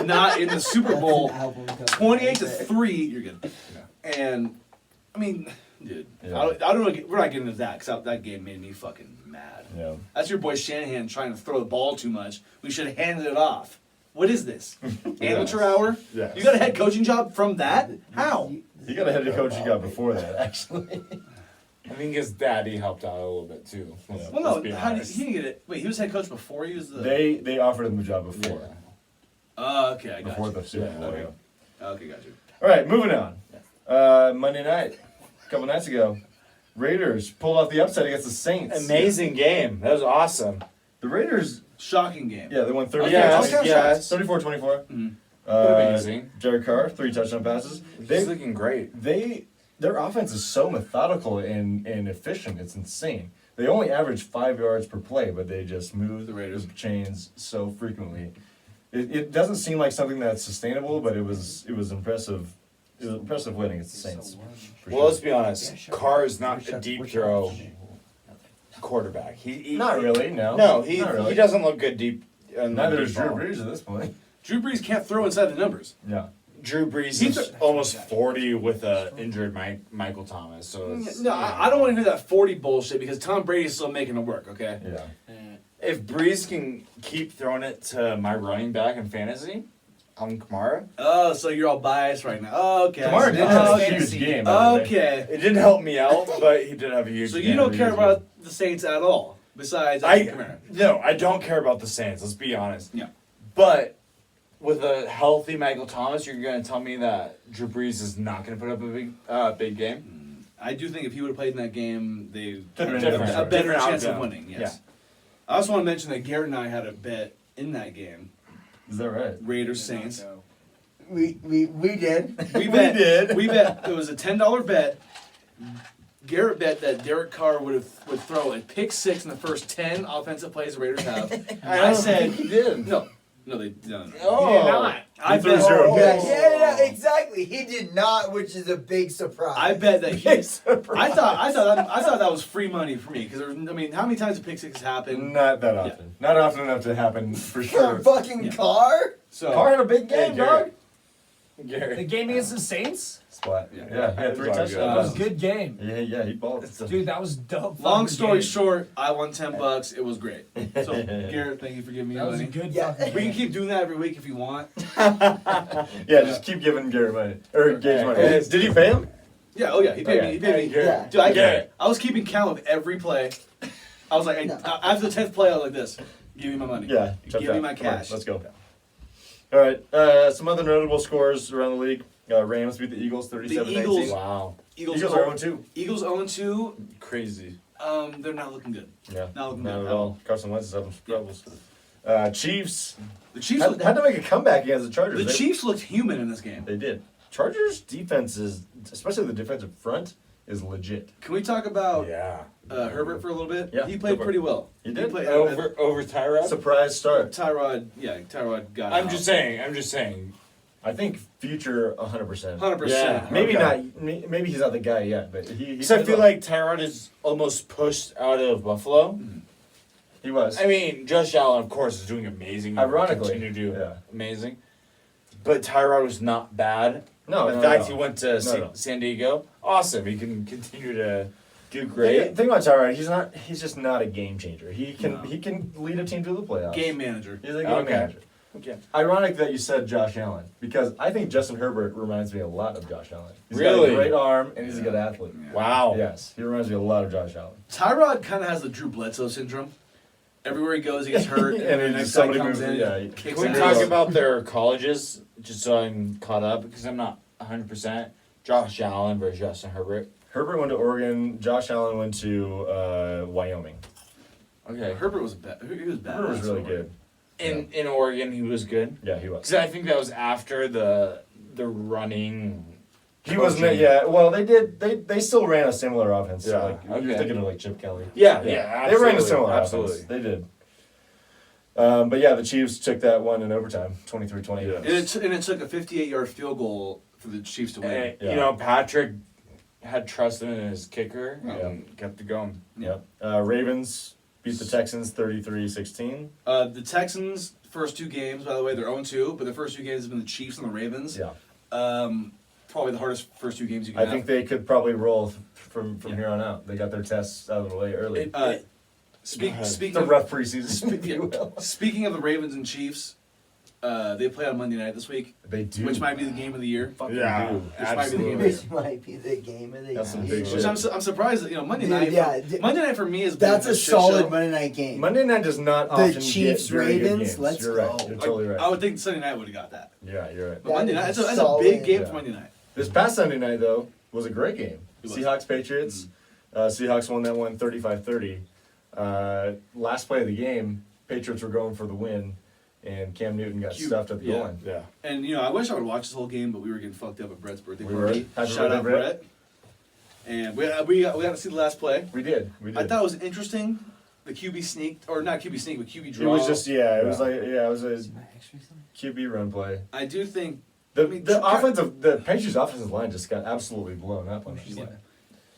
not in the Super Bowl. Album cover. 28-3, you're good. And I mean, dude, Yeah. I don't know. We're not getting into that because that game made me fucking mad. Yeah. That's your boy Shanahan trying to throw the ball too much. We should have handed it off. What is this? Amateur hour? Yes. You got a head coaching job from that? How? He got a head coach he got before that, actually. I think his daddy helped out a little bit too. Yeah. Well, Let's be no. How did honest. he didn't get it? Wait, he was head coach before he was the. They offered him the job before. Yeah. Oh, okay, I got Before you. the Super Yeah, Bowl. okay. Yeah. Okay, got you. All right, moving on. Monday night, a couple nights ago, Raiders pulled off the upset against the Saints. Amazing game. That was awesome. The Raiders, Shocking game. yeah, they won 34 Yes, yes. 34-24. Mhm. Amazing. Derek Carr, 3 touchdown passes. He's looking great. Their offense is so methodical and efficient. It's insane. They only average 5 yards per play, but they just move The Raiders. chains so frequently. It doesn't seem like something that's sustainable, but it was impressive. It was impressive winning against the Saints. for Well, sure. let's be honest. Carr is not a deep throw quarterback. He Not really. No. No, Not really. he doesn't look good deep. in the Neither deep does Drew ball. Brees at this point. Drew Brees can't throw inside the numbers. Yeah. Drew Brees He's is almost 40 with a injured Michael Thomas. So it's, No, I don't want to hear that 40 bullshit because Tom Brady's still making it work. Okay. Yeah. If Brees can keep throwing it to my running back in fantasy, Alvin Kamara, Oh, so you're all biased right now. Oh, okay. Kamara did have a okay. huge game. by the way. Okay. it didn't help me out, but he did have a huge. So you game. don't care about the Saints at all, besides I Kamara. no, I don't care about the Saints. Let's be honest. Yeah. But with a healthy Michael Thomas, you're going to tell me that Drew Brees is not going to put up a big game? I do think if he would have played in that game, they Could've been Different. a better Different chance of outcome. winning. Yes. I also want to mention that Garrett and I had a bet in that game. Is that right? Raiders Saints. We did. We bet. did. We bet. It was a $10 bet. Garrett bet that Derek Carr would throw a pick six in the first 10 offensive plays the Raiders have. I said he did. no, they didn't. Oh, He did not. I threw bet. zero Yeah, picks. yeah, exactly. He did not, which is a big surprise. I bet that he. I thought that was free money for me because I mean, how many times do pick sixes happen? Not that often. Not often enough to happen for For sure. a fucking Yeah. car? So Carr had a big game, Hey, dog. Garrett. The Gary. game against the Saints? Splat. Yeah. Yeah, he had 3 That was touchdowns. That was a good game. Yeah, he balled. Dude, that was dope. long fucking story game. short, I won $10. It was great. So Garrett, thank you for giving me That was a money. good Yeah. fucking We can game. keep doing that every week if you want. Yeah, just keep giving Garrett money. Or Gage money. Okay. Did you pay him? Yeah. Oh yeah. He paid me. He paid me. Yeah. Dude, Garrett. I was keeping count of every play. I was like, No. after the 10th play, I was like this. Give me my money. Yeah. Give check me that. my Come on, cash. let's go. All right. Some other notable scores around the league. Rams beat the Eagles 37-18. Eagles- Wow. Eagles Eagles are 0-2. Eagles 0-2. Crazy. They're not looking good. Yeah. Not looking Not good. at all. Carson Wentz is having troubles. Chiefs The Chiefs. had to make a comeback against the Chargers. The They- Chiefs looked human in this game. They did. Chargers defense is, especially the defensive front, is legit. Can we talk about Yeah. Herbert for a little bit? Yeah, He go played for it. pretty well. He did. played, Over Tyrod. Surprise start. Tyrod. Yeah, Tyrod got. I'm out. just saying. I think future 100%. 100%. Yeah. Maybe Okay. not. Maybe he's not the guy yet, but he. Because I plays feel well. like Tyrod is almost pushed out of Buffalo. he was. I mean, Josh Allen, of course, is doing amazing. Ironically, continue to do yeah. amazing. But Tyrod was not bad. No, the no, fact no. he went to No. San Diego, awesome. He can continue to do The great. thing about Tyrod, he's not. He's just not a game changer. He can. No. He can lead a team to the playoffs. Game manager. He's a game Okay. manager. Okay. Ironic that you said Josh Allen because I think Justin Herbert reminds me a lot of Josh Allen. He's got Really? a great arm and he's a good athlete. Yeah. Wow. Yes, he reminds me a lot of Josh Allen. Tyrod kind of has the Drew Bledsoe syndrome. Everywhere he goes, he gets hurt, And and then the next somebody guy comes moves- in, yeah, and kicks Can we ass. talk about their colleges, just so I'm caught up? Because I'm not 100%. Josh Allen versus Justin Herbert. Herbert went to Oregon. Josh Allen went to Wyoming. Okay. Herbert was bad. He was bad. Herbert was really good. In Oregon, he was good. Yeah, he was. Because I think that was after the running. He wasn't. coaching. Yeah. Well, they did. They still ran a similar offense. Yeah, Like you're okay. thinking of like Chip Kelly. Yeah, they absolutely, ran a similar absolutely. offense. They did. But yeah, the Chiefs took that one in overtime, 23-28. Yeah. And it took a 58-yard field goal for the Chiefs to win. And, Yeah. You know, Patrick had trust in his kicker Yeah. and kept it going. Yep. Ravens beat the Texans 33-16. The Texans, first two games, by the way, they're 0-2, but the first two games have been the Chiefs and the Ravens. Yeah. Probably the hardest first two games you can I have. think they could probably roll from Yeah. here on out. They got their tests out of the way early. Go ahead. Speaking It's a of rough preseason, if you will. speaking of the Ravens and Chiefs, they play on Monday night this week, They do. which might be the game of the year. Fucking Yeah, do. Which might be the game of the absolutely. year. This might be the game of the That's some year. big Which shit. I'm surprised that Monday Dude, night. yeah, Monday night for me is been That's a shit solid show. Monday night game. Monday night does not often Chiefs, get very good Ravens, games. let's You're right. go. You're totally I right. would think Sunday night would have got that. Yeah, you're right. But That Monday is night, it's a solid. big game Yeah. for Monday night. This past Sunday night, though, was a great game. It was. Seahawks Patriots. Seahawks won that one 35-30. Last play of the game, Patriots were going for the win, and Cam Newton got Cute. stuffed at the goal Yeah. line. Yeah. And I wish I would watch this whole game, but we were getting fucked up at Brett's birthday We were? party. Happy Shout birthday, out Brett. Brett. And we got to see the last play. We did. I thought it was interesting. The QB sneak, or not QB sneak, but QB it draw. was just it was Yeah. like it was a QB run play. I do think. The I mean, the Patriots offensive line just got absolutely blown up on that Yeah. play.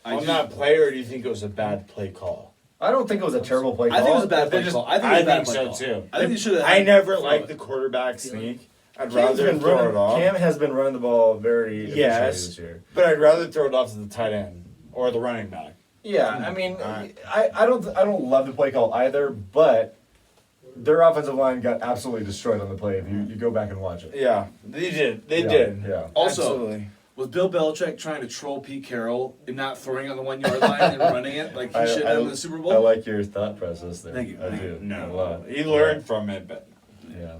I On do- that play, or do you think it was a bad play call? I don't think it was a terrible play call. I think it was a bad They play just- call. I think it was a bad think play so call. too. I think they should have. I never liked the quarterback sneak. I'd Cam's rather been throw running, it off. Cam has been running the ball very efficiently Yes. this year. But I'd rather throw it off to the tight end or the running back. Yeah, I mean, Alright. I don't love the play call either, but their offensive line got absolutely destroyed on the play. If you go back and watch it, Yeah, they did. They Yeah, did. yeah. Also, Absolutely. was Bill Belichick trying to troll Pete Carroll and not throwing on the 1 yard line and running it like he should have in the Super Bowl? I like your thought process there. Thank you, I thank do. you. A lot. He learned from it, but Yeah.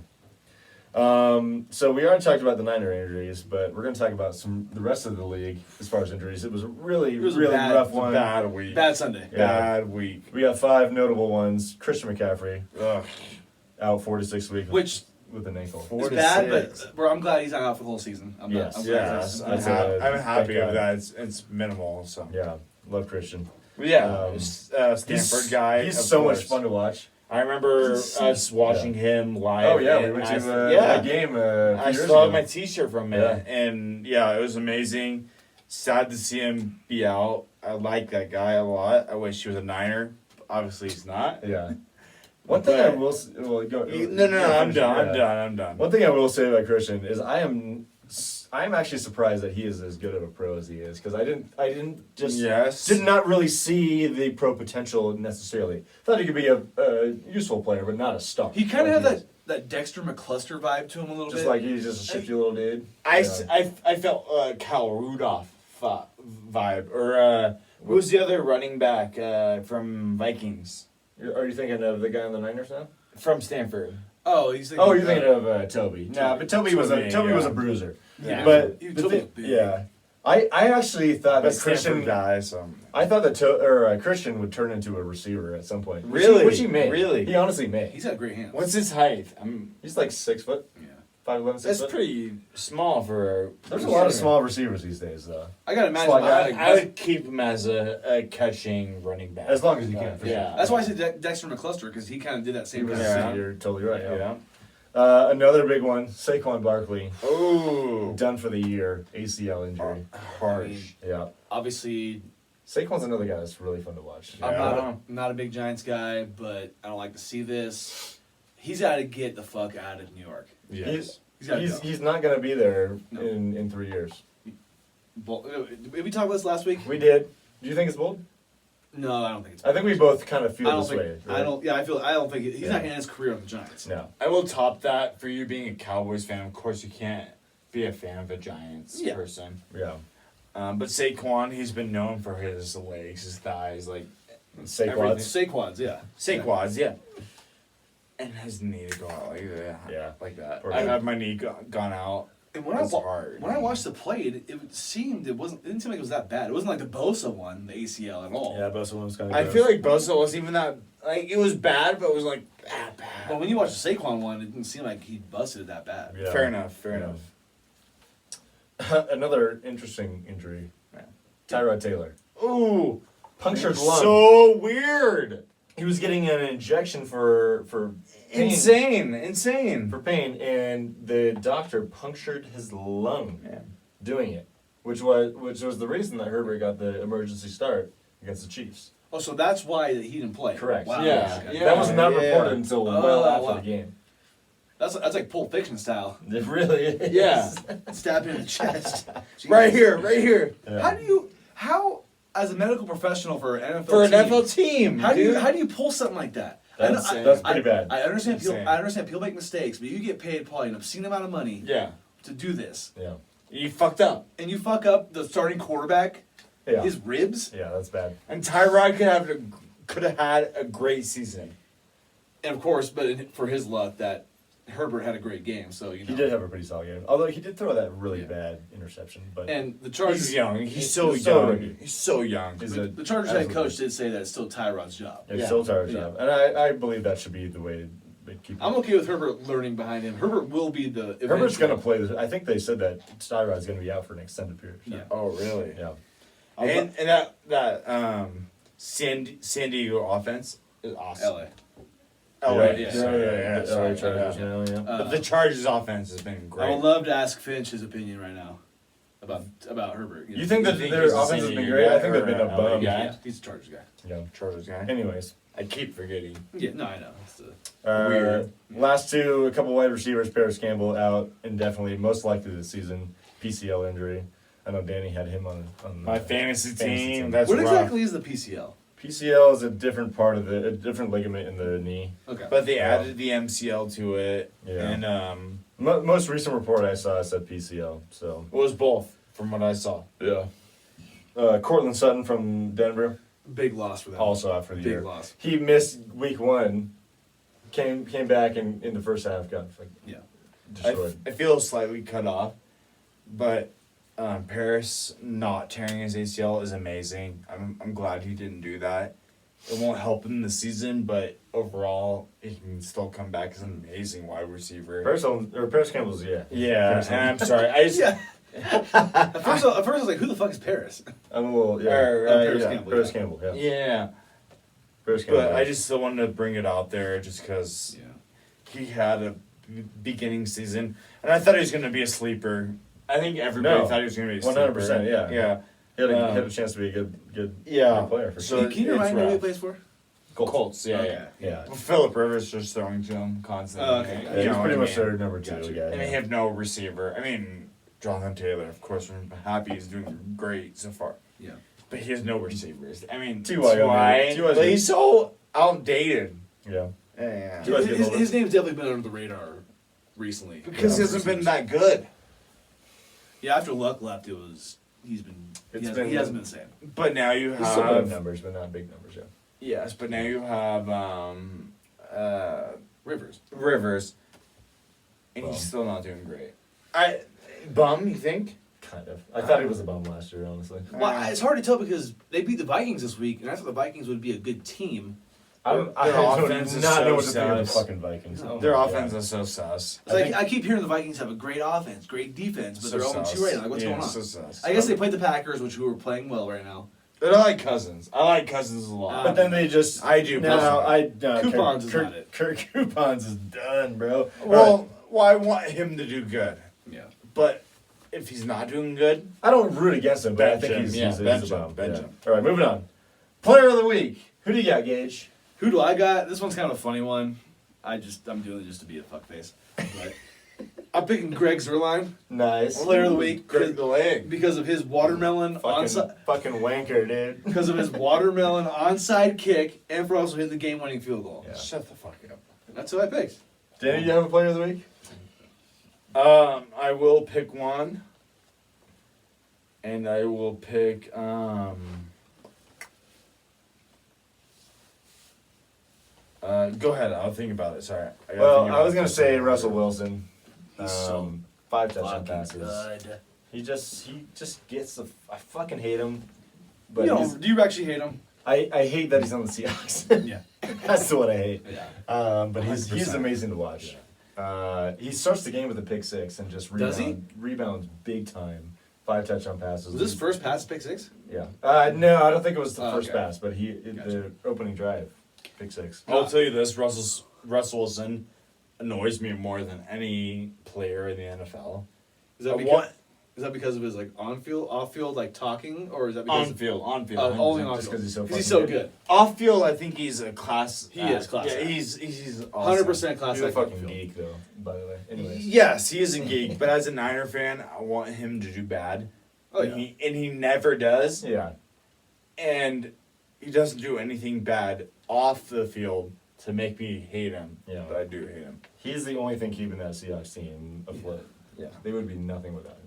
So we already talked about the Niner injuries, but we're going to talk about the rest of the league as far as injuries. It was a really was a really bad- rough it was a one. bad week. Bad Sunday. Yeah. Bad week. We got 5 notable ones. Christian McCaffrey Ugh. out 4 to 6 weeks Which with an ankle. is 4 to bad, 6. but I'm glad he's not out for the whole season. I'm Yes. glad he's- Yes, That's I'm a- happy thank with God. that. It's minimal. So Yeah, love Christian. But yeah, Stanford He's- guy. He's of so course. much fun to watch. I remember us watching him live. Oh yeah, we and went I- to yeah. a game. I years still have ago. my T-shirt from it, Yeah. and yeah, it was amazing. Sad to see him be out. I like that guy a lot. I wish he was a Niner. Obviously, he's not. Yeah. One thing I But- will well, go. No, I'm finish it, done. yeah. I'm done. One thing I will say about Christian is I'm actually surprised that he is as good of a pro as he is because I didn't just Yes. did not really see the pro potential necessarily. Thought he could be a useful player, but not a star. He kind of like had that Dexter McCluster vibe to him a little just bit. like he's just a shifty little dude. I, Yeah. I felt Kyle Rudolph vibe. Or who was the other running back from Vikings? Are you thinking of the guy on the Niners now? From Stanford. oh, he's thinking, Oh, you're thinking of Toby. Nah, but Toby was a yeah. bruiser. Yeah. But He- the Toby's thing- big. yeah, I actually thought But that Christian Stanford guy, so. I thought that Christian would turn into a receiver at some point. Really? Which he may. Really? He honestly may. He's got great hands. What's his height? He's like 6 foot, Yeah. 5'11", 6 That's foot. pretty small for. There's a lot of small receivers these days, though. I gotta imagine. Slug guy. like, I would keep him as a catching running back. As long as you can, for Yeah. that's why I said Dexter McCluster because he kind of did that He same was- kind of Yeah. thing. You're totally right. Yeah. Another big one, Saquon Barkley, Oh, done for the year, ACL injury. harsh. Yeah. Obviously, Saquon's another guy that's really fun to watch. I'm Yeah. not a big Giants guy, but I don't like to see this. He's got to get the fuck out of New York. Yes. He's got to go. He's not going to be there No. in 3 years. Did we talk about this last week? We did. Do you think it's bold? No, I don't think it's. I think we both kind of I feel don't this think. way. I right? don't. Yeah, I feel. I don't think he's Yeah. not gonna end his career on the Giants. No. I will top that for you being a Cowboys fan. Of course, you can't be a fan of a Giants Yeah. person. Yeah. But Saquon, he's been known for his legs, his thighs, like Saquon. Saquon's, yeah. Saquon's, yeah. And his knee to go out like that. Yeah. Like that. Or I've the- had my knee gone out. And when It's I hard. when I watched the play, it didn't seem like it was that bad. It wasn't like the Bosa one, the ACL at all. Yeah, Bosa was kind of. I feel like Bosa wasn't even that. Like, it was bad, but it was like that bad. But when you watch the Saquon one, it didn't seem like he busted it that bad. Yeah. Fair enough, fair Yeah. enough. Another interesting injury. Yeah. Tyrod Taylor. Ooh. Punctured lung. So weird. He was getting an injection for pain. Insane. For pain, and the doctor punctured his lung Yeah. doing it, which was the reason that Herbert got the emergency start against the Chiefs. Oh, so that's why he didn't play. Correct. Wow. Yeah, Okay. yeah. That was not reported until well Oh, after wow. the game. That's like Pulp Fiction style. It really is. Yeah. Stab him in the chest. Right here, right here. Yeah. How as a medical professional for an NFL For an team, NFL team. how do dude. you pull something like that? I know- That's pretty bad. I understand people. Insane. I understand people make mistakes, but you get paid probably an obscene amount of money Yeah. to do this, Yeah. You fucked up. and you fuck up the starting quarterback, Yeah. his ribs, Yeah, that's bad. And Tyrod could have had a great season. and of course, for his luck, that Herbert had a great game. So you know He did have a pretty solid game. Although he did throw that really Yeah. bad interception. But And the Chargers, He's young. He's He's so so young. rookie. He's so young. He's the Chargers head coach did say that it's still Tyrod's job. It's Yeah. still Tyrod's Yeah. job. And I believe that should be the way they keep I'm okay with Herbert learning behind him. Herbert will be the. Herbert's eventual- going to play this. I think they said that Tyrod's going to be out for an extended period. Yeah. Oh, really? Yeah. And that San Diego offense is awesome. LA. LA, Yeah, yeah, LA sorry, Chargers yeah. now, yeah. But the Chargers offense has been I great. would love to ask Finch his opinion right now about Herbert. You think that You think their he's a offense has San been Diego great? guy I think they've or been a a LA bum. guy? Yeah, he's a Chargers guy. Yeah. Chargers guy. Anyways, I keep forgetting. Yeah, no, I know. It's the, Weird. Last two, a couple wide receivers. Paris Campbell out indefinitely, most likely this season. PCL injury. I know Danny had him on My the fantasy fantasy team. team. That's what rough. exactly is the PCL? PCL is a different part of a different ligament in the knee. Okay. But they Yeah. added the MCL to it, Yeah. and Most recent report I saw said PCL. So it was both from what I saw. yeah. Cortland Sutton from Denver Big loss for them. also out for the Big year. loss. He missed week 1. Came back in the first half, got Yeah. destroyed. I feel slightly cut off, but Paris not tearing his ACL is amazing. I'm glad he didn't do that. It won't help him this season, but overall, he can still come back as an amazing wide receiver. Paris Campbell's Yeah, Paris and I'm sorry. I just Yeah. At first I was like, who the fuck is Paris? I'm a little Paris yeah, Campbell, Paris yeah. Campbell, yeah. yeah, Paris Campbell. but yeah. I just still wanted to bring it out there just because Yeah. he had a beginning season, and I thought he was going to be a sleeper. I think everybody No. thought he was going to be a sleeper. 100%, yeah. Yeah. He had a chance to be a good Yeah. player for So sure. Can you it's remind me who he rough. plays for? Colts, yeah, Okay. yeah. Yeah. Well, Philip Rivers just throwing to him constantly. Oh, okay. Yeah, You he's know what pretty I much mean? their number 2 Gotcha. guy. And they yeah. have no receiver. I mean, Jonathan Taylor, of course, we're happy he's doing great so far. Yeah. But he has no receivers. I mean, T.Y. T.Y. T.Y.'s but he's so outdated. Yeah. Yeah. T.Y.'s getting older. His name's definitely been under the radar recently. Because he hasn't been that good. Yeah, after Luck left, he It's hasn't been- been the same. But now you He's still put up have numbers, but not big numbers, yeah. yes, but now you have Rivers. Rivers, and Bum. he's still not doing great. Bum, you think? Kind of. I thought he was a bum last year, honestly. Well, it's hard to tell because they beat the Vikings this week, and I thought the Vikings would be a good team. I Their do offense is not so know what to think of the sus. fucking Vikings. Oh Their my offense God. is so sus. It's like I keep hearing the Vikings have a great offense, great defense, but So they're 0-2 right now. Like, what's yeah, going on? So sus. I guess they played the Packers, which who are playing well right now. But I like Cousins. I like Cousins a lot. But then they just. I do No, personally. Coupons is Kirk, not it. Kirk Coupons is done, bro. Well, I want him to do good. Yeah. But if he's not doing good, I don't root against him, but I Bench think him, he's, yeah, he's, bench he's a him, bum. bench Yeah. him. All right, moving on. Player of the week. Who do you got, Gage? Who do I got? This one's kind of a funny one. I'm doing it just to be a fuckface. But I'm picking Greg Zerline, Nice. player of the week, Greg the leg. because of his watermelon onside. Fucking wanker, dude. Because of his watermelon onside kick, and for also hitting the game-winning field goal. Yeah. Shut the fuck up. That's who I picked. Danny, you have a player of the week? I will pick one. And I will pick go ahead, I'll think about it. Sorry. Gotta Well, think I about was it gonna for a say second. Russell Wilson. He's so 5 touchdown fucking passes. good. He just gets the. I fucking hate him. Do But you actually hate him? I hate that he's on the Seahawks. Yeah. That's what I hate. Yeah. But he's 100%. amazing to watch. He starts the game with a pick six and just Does he? rebounds big time. 5 touchdown passes. Was this first pass pick six? Yeah. No, I don't think it was the Oh, first okay. pass, but Gotcha. the opening drive, pick six. I'll tell you this, Russell Wilson annoys me more than any player in the NFL. Is that I because, want- is that because of his like on-field, off-field like talking, or is that because On field. only 100%. on Just 'cause he's so because he's fucking so good. good? Off field, I think he's a class. He is class Yeah, act. he's awesome. 100% class He's a act fucking on-field. geek, though, by the way. Anyways. Yes, he is a geek, but as a Niner fan, I want him to do bad. Oh, and, yeah. he never does. Yeah. And he doesn't do anything bad off the field to make me hate him. Yeah. But I do hate him. He's the only thing keeping that Seahawks team afloat. Yeah. They would be nothing without him.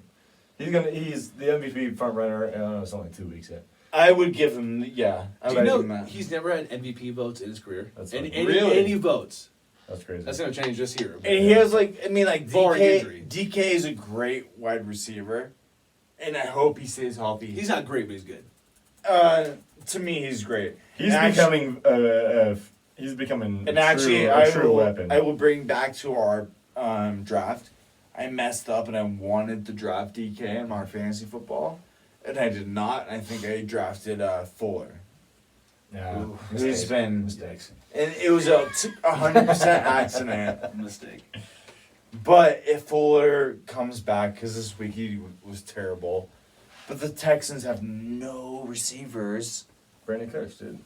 He's the MVP front runner, and it's only 2 weeks yet. I would give him, yeah. I Do would you give him know that. he's never had MVP votes in his career? That's any, fucking- any, Really? any votes? That's crazy. That's gonna change this year. And he has like Barring injury. DK is a great wide receiver, and I hope he stays healthy. He's not great, but he's good. To me, he's great. He's And becoming he's becoming And a actually, true, I a true will, weapon. I will bring back to our draft. I messed up and I wanted to draft DK in our fantasy football, and I did not. I think I drafted Fuller. Yeah. He's been, Mistakes. and it was a 100% accident. Mistake. But if Fuller comes back, because this week he was terrible, but the Texans have no receivers. Brandon Cooks, dude.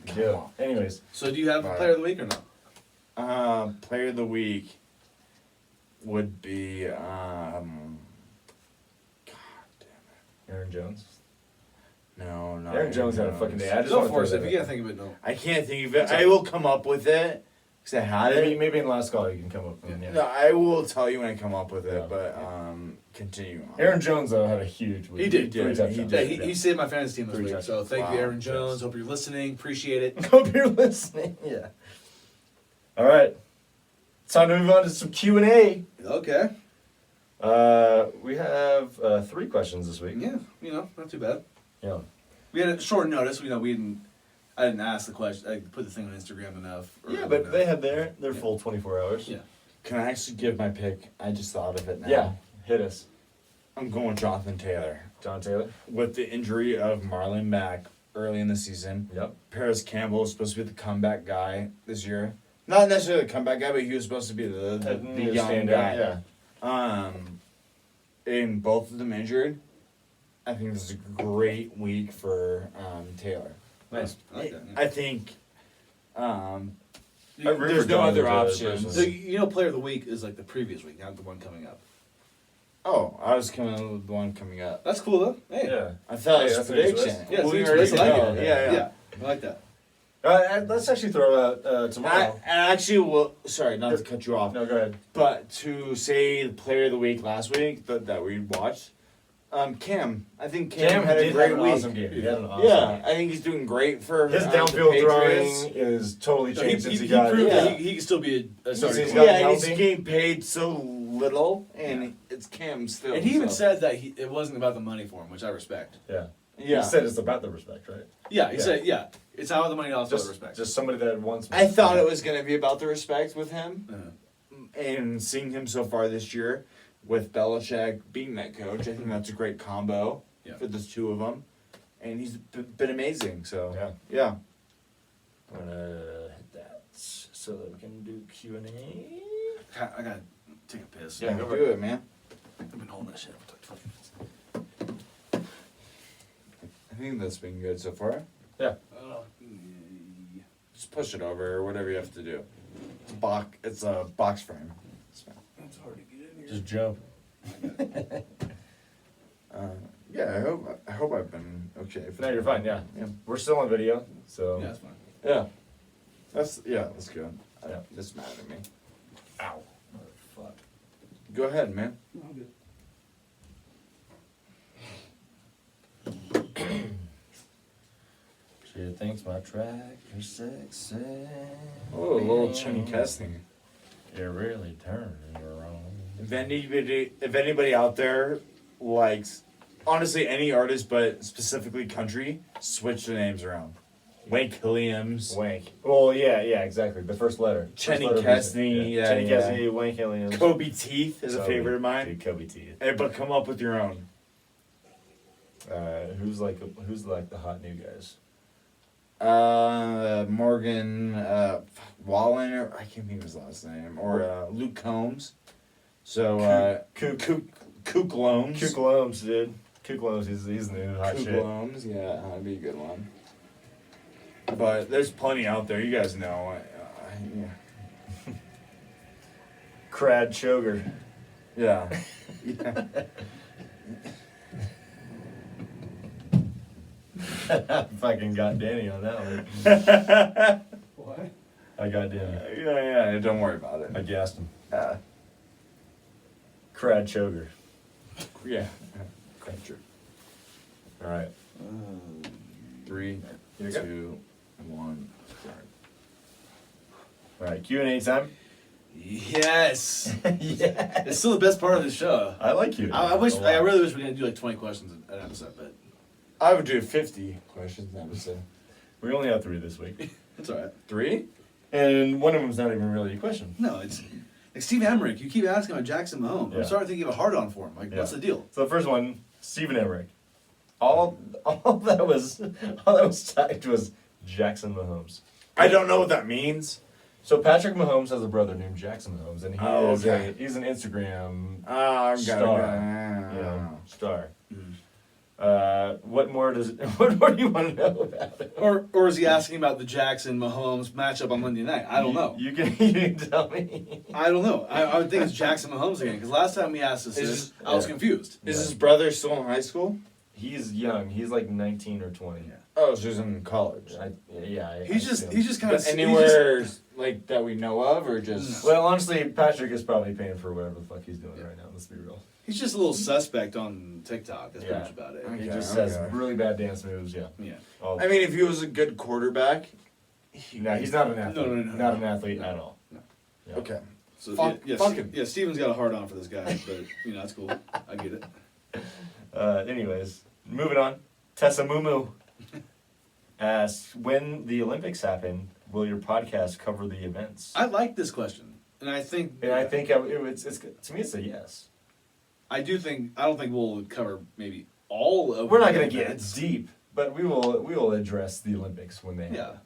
Come Yeah. on. Anyways, So do you have a Right. player of the week or no? Player of the week would be Aaron Jones. no, not Aaron Jones had a fucking day. I just Go wanna for it. throw If that you out can't think of it, no. I can't think of it. I will come up with it because I had Maybe it. maybe in the last call you can come up with it. No, I will tell you when I come up with it. Yeah. But continue on. Aaron Jones though had a huge week. He did. Three He touchdowns. did. Yeah, he saved my fantasy team this 3 week. So touchdowns. thank Wow. you, Aaron Jones. Yes. Hope you're listening. Appreciate it. Hope you're listening. Yeah. All right. Time to move on to some Q&A. Okay. We have 3 questions this week. Yeah, not too bad. Yeah. We had a short notice. We didn't. I didn't ask the question. I put the thing on Instagram enough. Yeah, but they had their full 24 hours. Yeah. Can I actually give my pick? I just thought of it now. Yeah. Hit us. I'm going with Jonathan Taylor. John Taylor. With the injury of Marlon Mack early in the season, Yep. Paris Campbell was supposed to be the comeback guy this year. Not necessarily the comeback guy, but he was supposed to be the young guy. Yeah. And both of them injured. I think this is a great week for Taylor. Nice. I like that, yeah. I think I root there's for no Jonathan other Taylor options. personally. So player of the week is like the previous week, not the one coming up. Oh, I was coming up with the one coming up. That's cool though. Hey. Yeah. I thought Hey, it was that's what it prediction. was. Yeah, We it's already prediction. I like know. it. Yeah. I like that. Let's actually throw out tomorrow. I actually will. Sorry, not to cut you off, No, go ahead. but to say the player of the week last week that we watched, Cam. I think Cam, had a did great have an week. awesome game. He had an awesome Yeah, game. I think he's doing great for His the downfield Patriots. throwing is totally So changed since he he got proved Yeah. that he can still be a starting He's quarterback. got Yeah, and he's healthy. getting paid so little, and it's Cam still. And he even so. said that it wasn't about the money for him, which I respect. Yeah. Yeah. He said it's about the respect, right? Yeah, he Yeah. said, it's not about the money, also about the Just, respect. just somebody that wants. I thought it was going to be about the respect with him, Uh-huh. and seeing him so far this year with Belichick being that coach, I think that's a great combo Yeah. for the two of them. and he's been amazing. So Yeah. I'm gonna hit that so that we can do Q&A. I gotta take a piss. Yeah, do go for it. it, man. I've been holding that shit for like 20 minutes. I think that's been good so far. Yeah. Just push it over or whatever you have to do. It's a box frame. It's hard to get in here. Just jump. Yeah, I hope I've been okay. No, you're fine. Yeah. Yeah. We're still on video, so. Yeah, that's fine. Yeah. That's good. Yeah. That's mad at me. Ow. Fuck. Go ahead, man. No, I'm good. She thinks my tractor's sexy. Oh, a little Chenny Kesney. You're really turning around. If anybody out there likes, honestly, any artist, but specifically country, switch the names around. Wake Williams. Wank. Well, yeah, exactly. The first letter. Chenny First letter of music. Kesney, yeah, Chenny yeah. Kesney, Wank Williams. Kobe Teeth is a Kobe. favorite of mine. Dude, Kobe T. Hey, but come up with your own. Who's like the hot new guys? Morgan Wallen, or I can't think of his last name, or Luke Combs. So Kook Loams. Kook Loams, dude. Kook Loams, he's the new hot Kook shit. Loams, yeah, that'd be a good one. But there's plenty out there. You guys know. Yeah. Crad Choger. Yeah. Yeah. Fucking got Danny on that one. What? I got Danny. Yeah. Don't worry about it. I gassed him. Uh, Crad Choger. yeah. Country. All right. 3, You go. 2, 1. Start. All right. Q&A time. Yes. Yeah. It's still the best part of the show. I like you. I really wish we could do like 20 questions an episode, but I would do 50 questions an episode. We only have 3 this week, it's alright. 3? and one of them's not even really a question. No, it's like Steve Emmerich. You keep asking about Jackson Mahomes. Yeah. I'm starting to think you have a hard on for him. Like, Yeah. what's the deal? So the first one, Stephen Emmerich. All that was typed was Jackson Mahomes. I don't know what that means. So Patrick Mahomes has a brother named Jackson Mahomes, and Okay. he's an Instagram I'm star. Mm. What more do you want to know about it? Or is he asking about the Jackson Mahomes matchup on Monday night? I don't know. You can tell me. I don't know. I would think it's Jackson Mahomes again because last time we asked this, I was yeah. confused. Is his brother still in high school? He's young. He's like 19 or 20. Yeah. Oh, so he's in college. He's just kind of Anywhere like that we know of, or just Well, honestly, Patrick is probably paying for whatever the fuck he's doing right now. Let's be real. He's just a little suspect on TikTok. That's pretty Yeah. much about it. Okay. He just says okay. really bad dance moves. Yeah. Yeah. All- I mean, if he was a good quarterback, no, he's not an athlete. No. Not an athlete at all. Yeah. okay. So Fuck- yeah, fuck him. yeah, Steven's got a hard on for this guy, but that's cool. I get it. Anyways, moving on. Tessa Mumu asks, when the Olympics happen, will your podcast cover the events? I like this question, and I think it's to me it's a yes. I don't think we'll cover maybe all of. We're not the gonna get events. deep, but we will address the Olympics when they happen.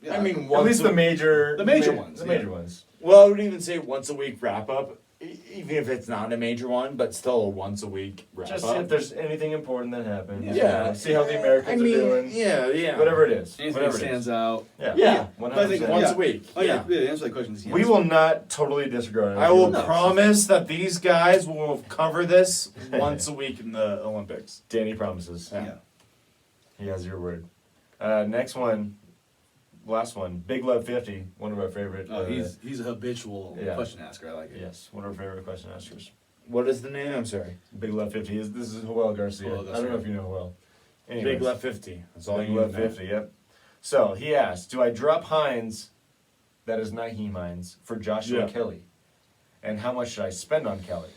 Yeah. I mean, At once least the major ones, The yeah. major ones. Well, I would even say once a week wrap up, even if it's not a major one, but still a once a week wrap Just up. if there's anything important that happens. Yeah. You know, see how the Americans are doing. yeah. Whatever it is. Anything whatever that it is. stands out. Yeah. Yeah. 100%. But I think Once yeah. a week. Oh yeah, yeah. the answer to that question is yes. We will not totally disregard it. I will No. promise that these guys will cover this once a week in the Olympics. Danny promises. Yeah. He has your word. Next one. Last one. Big Love 50. One of our favorite. Oh, he's a habitual yeah. question asker. I like it. Yes, one of our favorite question askers. What is the name? I'm sorry. Big Love 50. This is Joel Garcia. Joel I don't Garcia. know if you know Joel. Anyways, Big Left 50. That's all Big you Love need to know. 50, yep. So he asked, do I drop Hines, that is Naheem Hines, for Joshua Yeah. Kelly? And how much should I spend on Kelly?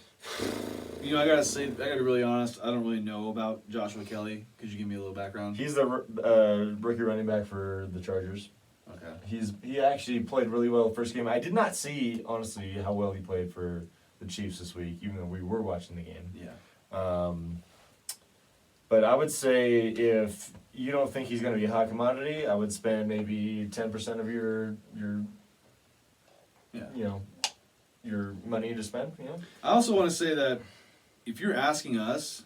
I gotta be really honest. I don't really know about Joshua Kelly. Could you give me a little background? He's the rookie running back for the Chargers. Okay. He actually played really well the first game. I did not see, honestly, how well he played for the Chiefs this week, even though we were watching the game. Yeah. But I would say if you don't think he's going to be a hot commodity, I would spend maybe 10% of your Yeah. you know, your money to spend. You know. I also want to say that if you're asking us,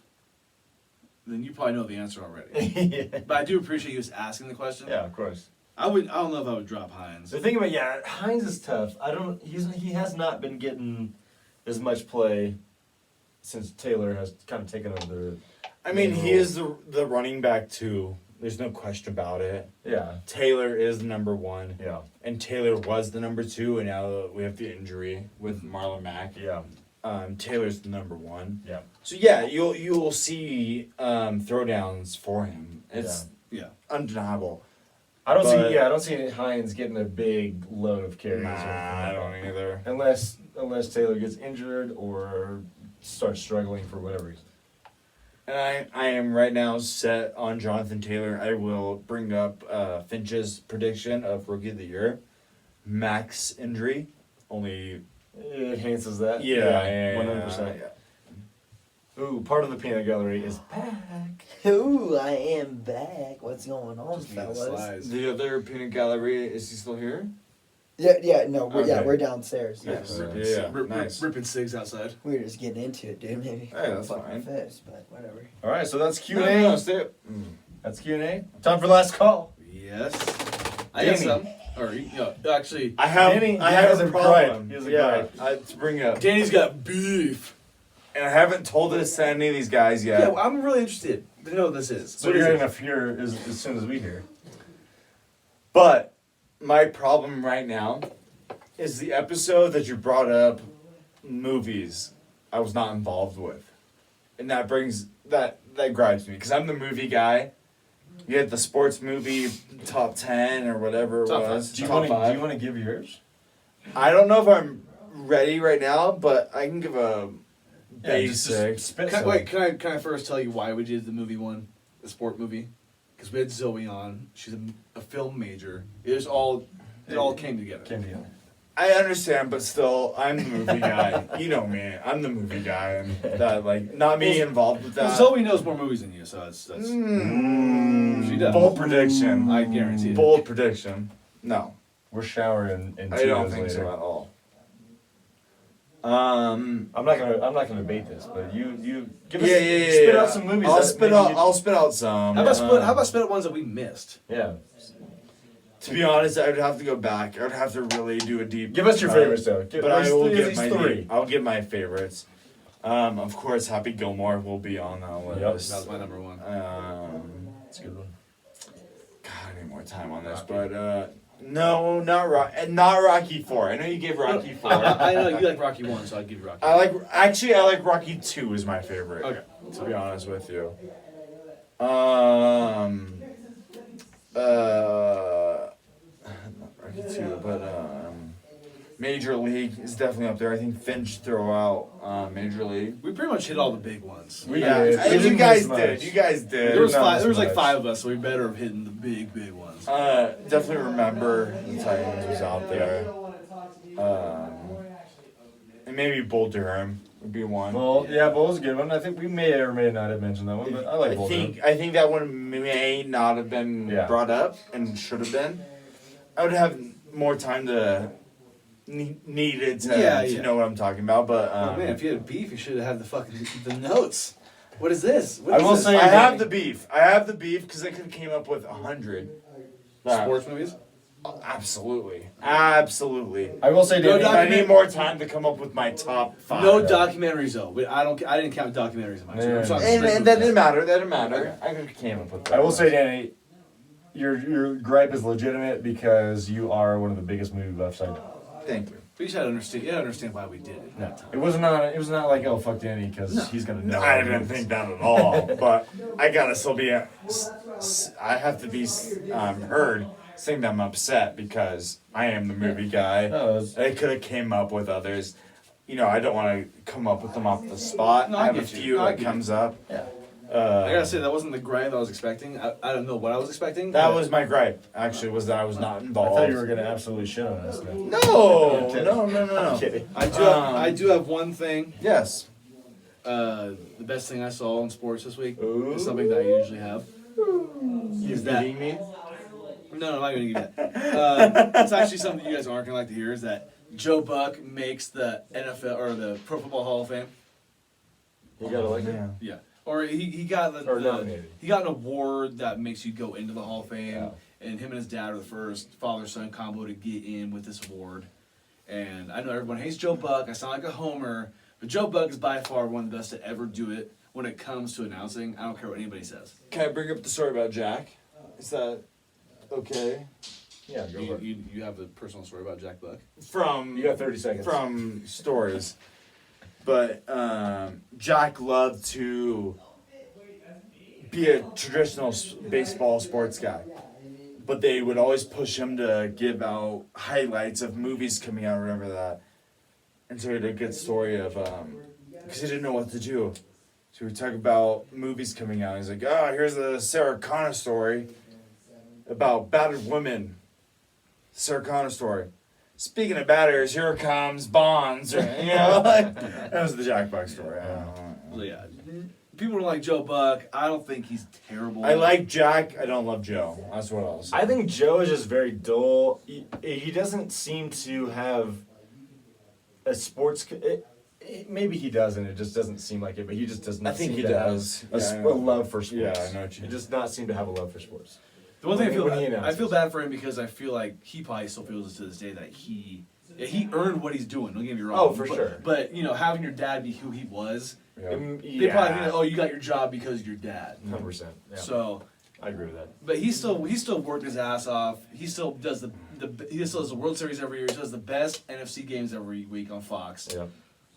then you probably know the answer already. yeah. But I do appreciate you just asking the question. Yeah, of course. I don't know if I would drop Hines. The thing about Hines is tough. He has not been getting as much play since Taylor has kind of taken over the. I mean, main he role. is the running back too. There's no question about it. Yeah. Taylor is the number one, Yeah. and Taylor was the number two, and now we have the injury with Marlon Mack. Yeah. Taylor's the number one. Yeah. So yeah, you'll see throwdowns for him. It's Yeah. undeniable. I don't But- see. Yeah, I don't see Hines getting a big load of carries. Nah, I don't either. Unless Taylor gets injured or starts struggling for whatever reason. And I am right now set on Jonathan Taylor. I will bring up Finch's prediction of Rookie of the Year. Max injury. Only It enhances that. 100%. Ooh, part of the peanut gallery is back. Ooh, I am back. What's going on, Just need the fellas? slides. The other peanut gallery, is he still here? Yeah, no, Okay. we're downstairs. Yeah. Nice. Ripping cigs outside. We were just getting into it, dude. Maybe Hey, that's fucking fine. fist, but whatever. All right, so that's Q No, and no, no, A. stay up. That's Q and A. Time for last call. Yes. I got Danny. some. Or, actually, I have Danny I have has a a problem. gripe. He has a Yeah, gripe. to bring up. Danny's got beef. And I haven't told this to any of these guys yet. Yeah, well, I'm really interested to know what this is. So What is you're it? gonna hear as soon as we hear. But my problem right now is the episode that you brought up, movies, I was not involved with. And that gripes me, because I'm the movie guy. You had the sports movie top 10 or whatever it Top was. five. Do you Top want to? five. Do you want to give yours? I don't know if I'm ready right now, but I can give a basic. Spit Can, some. wait, can I first tell you why we did the movie one, the sport movie? Because we had Zoe on. She's a film major. It all came together. Came together. I understand, but still, I'm the movie guy. You know me. I'm the movie guy, and that not me involved with that. Well, Zoe knows more movies than you, so that's she does. Bold prediction. I guarantee it. Bold prediction. No, We're showering in 2 I don't days think later. so at all. I'm not gonna debate this, but you give us Yeah. spit out some movies. I'll that spit maybe out. you- I'll spit out some. How about split ones that we missed? Yeah. To be honest, I would have to go back. I would have to really do a deep. Give us your dive. favorites though. But I will at give least my 3. I'll give my favorites. Of course, Happy Gilmore will be on that Yep. list. That was my number one. That's a good one. God, I need more time on this, but no, not Rocky 4. I know you gave Rocky 4. I know you like Rocky 1, so I'd give you Rocky. I like Rocky 2 is my favorite. Okay. To be honest with you. Not Rocky 2, but Major League is definitely up there. I think Finch throw out Major League. We pretty much hit all the big ones. Yeah, did. We you didn't guys miss did. much. You guys did. There was not five. miss There was like much. 5 of us, so we better have hit the big ones. Definitely remember the Titans was out there. And maybe Bull Durham would be one. Well, yeah, Bull's a good one. I think we may or may not have mentioned that one, but I like Bull. I think that one may not have been Yeah. brought up and should have been. I would have more time to needed to, Yeah. know what I'm talking about, but Oh man, if you had beef, you should have had the notes. What is this? What I is will this? say- I have the beef. I have the beef because I could have came up with 100. Sports movies. Absolutely. I will say, No Danny, doc- I need more time to come up with my top 5. No documentaries though. But I didn't count documentaries in mine. So Yeah. I'm talking And straight that movies. didn't matter. That didn't matter. I could have came up with that. I will say, Danny, your gripe is legitimate because you are one of the biggest movie buffs I know. Thank you. We just had to understand. You had to understand why we did it. No, it was not like, oh fuck Danny because he's gonna know. I didn't think that at all, but I gotta still be. I have to be heard saying that I'm upset because I am the movie guy. No, it was- I could have came up with others. I don't want to come up with them off the spot. No, I I have a get you. few No, I that get comes up. Yeah. I gotta say that wasn't the grind that I was expecting. I don't know what I was expecting. That but- was my gripe. Actually, was that I was not I involved. thought you were gonna absolutely shit on us. No, I'm kidding. no. I'm kidding. I do have one thing. Yes. The best thing I saw in sports this week Ooh. is something that I usually have. Is that Beating me? No, I'm not going to give you that. It's actually something you guys aren't going to like to hear. Is that Joe Buck makes the NFL or the Pro Football Hall of Fame? You got elected? Yeah. Yeah. Or he got Or nominated. he got an award that makes you go into the Hall of Fame, Yeah. and him and his dad are the first father-son combo to get in with this award. And I know everyone hates Joe Buck. I sound like a homer, but Joe Buck is by far one of the best to ever do it when it comes to announcing. I don't care what anybody says. Can I bring up the story about Jack? Is that okay? Yeah, go for it. You have a personal story about Jack Buck? From You got 30 seconds. from stories. But Jack loved to be a traditional baseball sports guy. But they would always push him to give out highlights of movies coming out or whatever that. And so he had a good story of, because he didn't know what to do. So we talk about movies coming out. He's like, oh, here's a Sarah Connor story about battered women. Sarah Connor story. Speaking of batters, here comes Bonds. Or, you know, like, that was the Jack Buck story. I don't know. So yeah, people don't like Joe Buck. I don't think he's terrible. I like Jack. I don't love Joe. That's what I'll say. I think Joe is just very dull. He doesn't seem to have a sports. Maybe he does, and it just doesn't seem like it. But he just does not. I think seem he to have does. A, Yeah, s- I a know. love for sports. Yeah, I know what you He mean. does not seem to have a love for sports. The one thing I feel When he bad, I announces. feel bad for him because I feel like he probably still feels to this day that he earned what he's doing. Don't get me wrong. Oh, for but, sure. But you know, having your dad be who he was, Yeah. they probably think, oh, you got your job because of your dad. 100%. Yeah, So, I agree with that. but he still worked his ass off. He still does he still does the World Series every year. He does the best NFC games every week on Fox Yeah.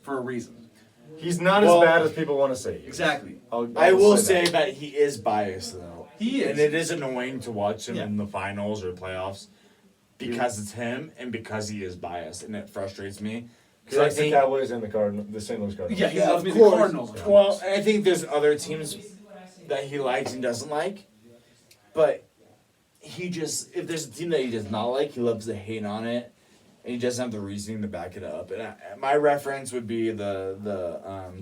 for a reason. He's not Well- as bad as people want to say. he is. Exactly. I will say that he is biased, though. He is. And it is annoying to watch him Yeah. in the finals or playoffs because it's him and because he is biased. And it frustrates me. Because like the Cowboys and the St. Louis Cardinals. Yeah, he Yeah, loves of me the course. Cardinals. Well, I think there's other teams that he likes and doesn't like, but he just if there's a team that he does not like, he loves to hate on it, and he doesn't have the reasoning to back it up. And my reference would be the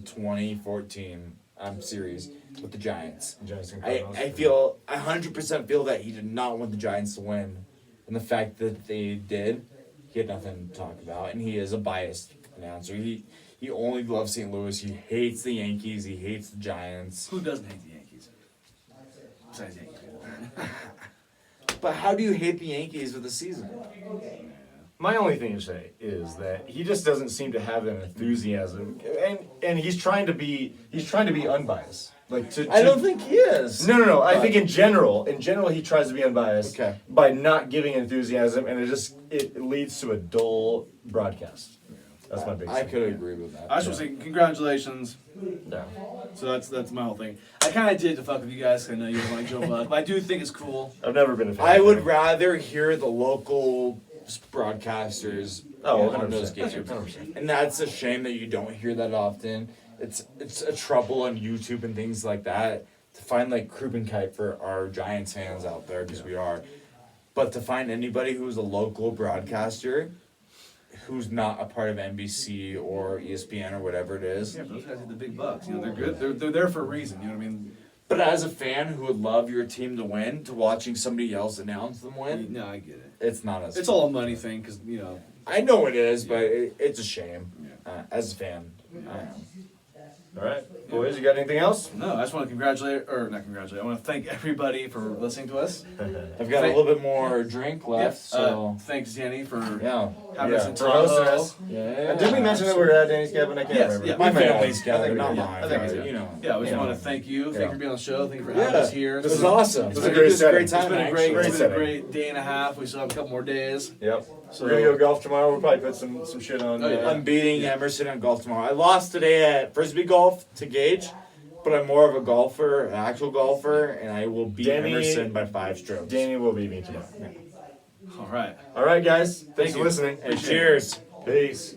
2014 series with the Giants. Giants and I Cardinals. feel 100% feel that he did not want the Giants to win, and the fact that they did, he had nothing to talk about, and he is a biased announcer. He only loves St. Louis. He hates the Yankees. He hates the Giants. Who doesn't hate the Yankees? Besides Yankees. But how do you hate the Yankees with the season? My only thing to say is that he just doesn't seem to have an enthusiasm, and he's trying to be unbiased. Like I don't think he is. No. I think in general, he tries to be unbiased Okay. by not giving enthusiasm, and it leads to a dull broadcast. That's my biggest. I thing. could agree with that. I just want to say congratulations. Yeah. So that's my whole thing. I kind of did to fuck with you guys 'cause I know you don't like Joe Buck, but I do think it's cool. I've never been a fan. I of would him. rather hear the local broadcasters Oh, on those 100%. games. 100%. And that's a shame that you don't hear that often. It's a trouble on YouTube and things like that to find like Krubenkite for our Giants fans out there because we are. But to find anybody who's a local broadcaster who's not a part of NBC or ESPN or whatever it is. Yeah, but those guys get the big bucks. You know, they're good. They're there for a reason. You know what I mean? But as a fan who would love your team to win, to watching somebody else announce them win, No, I get it. it's not as. It's all a money thing because you know. I know it is, but it's a shame. Yeah. As a fan, I am. All right, boys, you got anything else? No, I just want to congratulate, or not congratulate. I want to thank everybody for listening to us. I've got a little bit more drink left, so Thanks, Jenny, for yeah. having us in for hosting Tahoe. us. Yeah. Did we mention that we were at Danny's cabin? I can't Yes, remember. yeah. My We might have. family's I gathered, think we not did. mine. I think we but, did. you know. Yeah, we just Yeah. want to thank you. Thank Yeah. you for being on the show. Thank you for having us here. This was awesome. This was a great setting. It's been a great, Great it's been a setting. great day and a half. We still have a couple more days. Yep. So- We're gonna go golf tomorrow. We'll probably put some shit on. Oh, yeah. I'm beating Emerson on golf tomorrow. I lost today at Frisbee Golf to Gage, but I'm more of a golfer, an actual golfer, and I will beat Danny- Emerson by 5 strokes. Danny will beat me tomorrow. All right. All right, guys. Thanks Thank for you. listening. And cheers. Peace.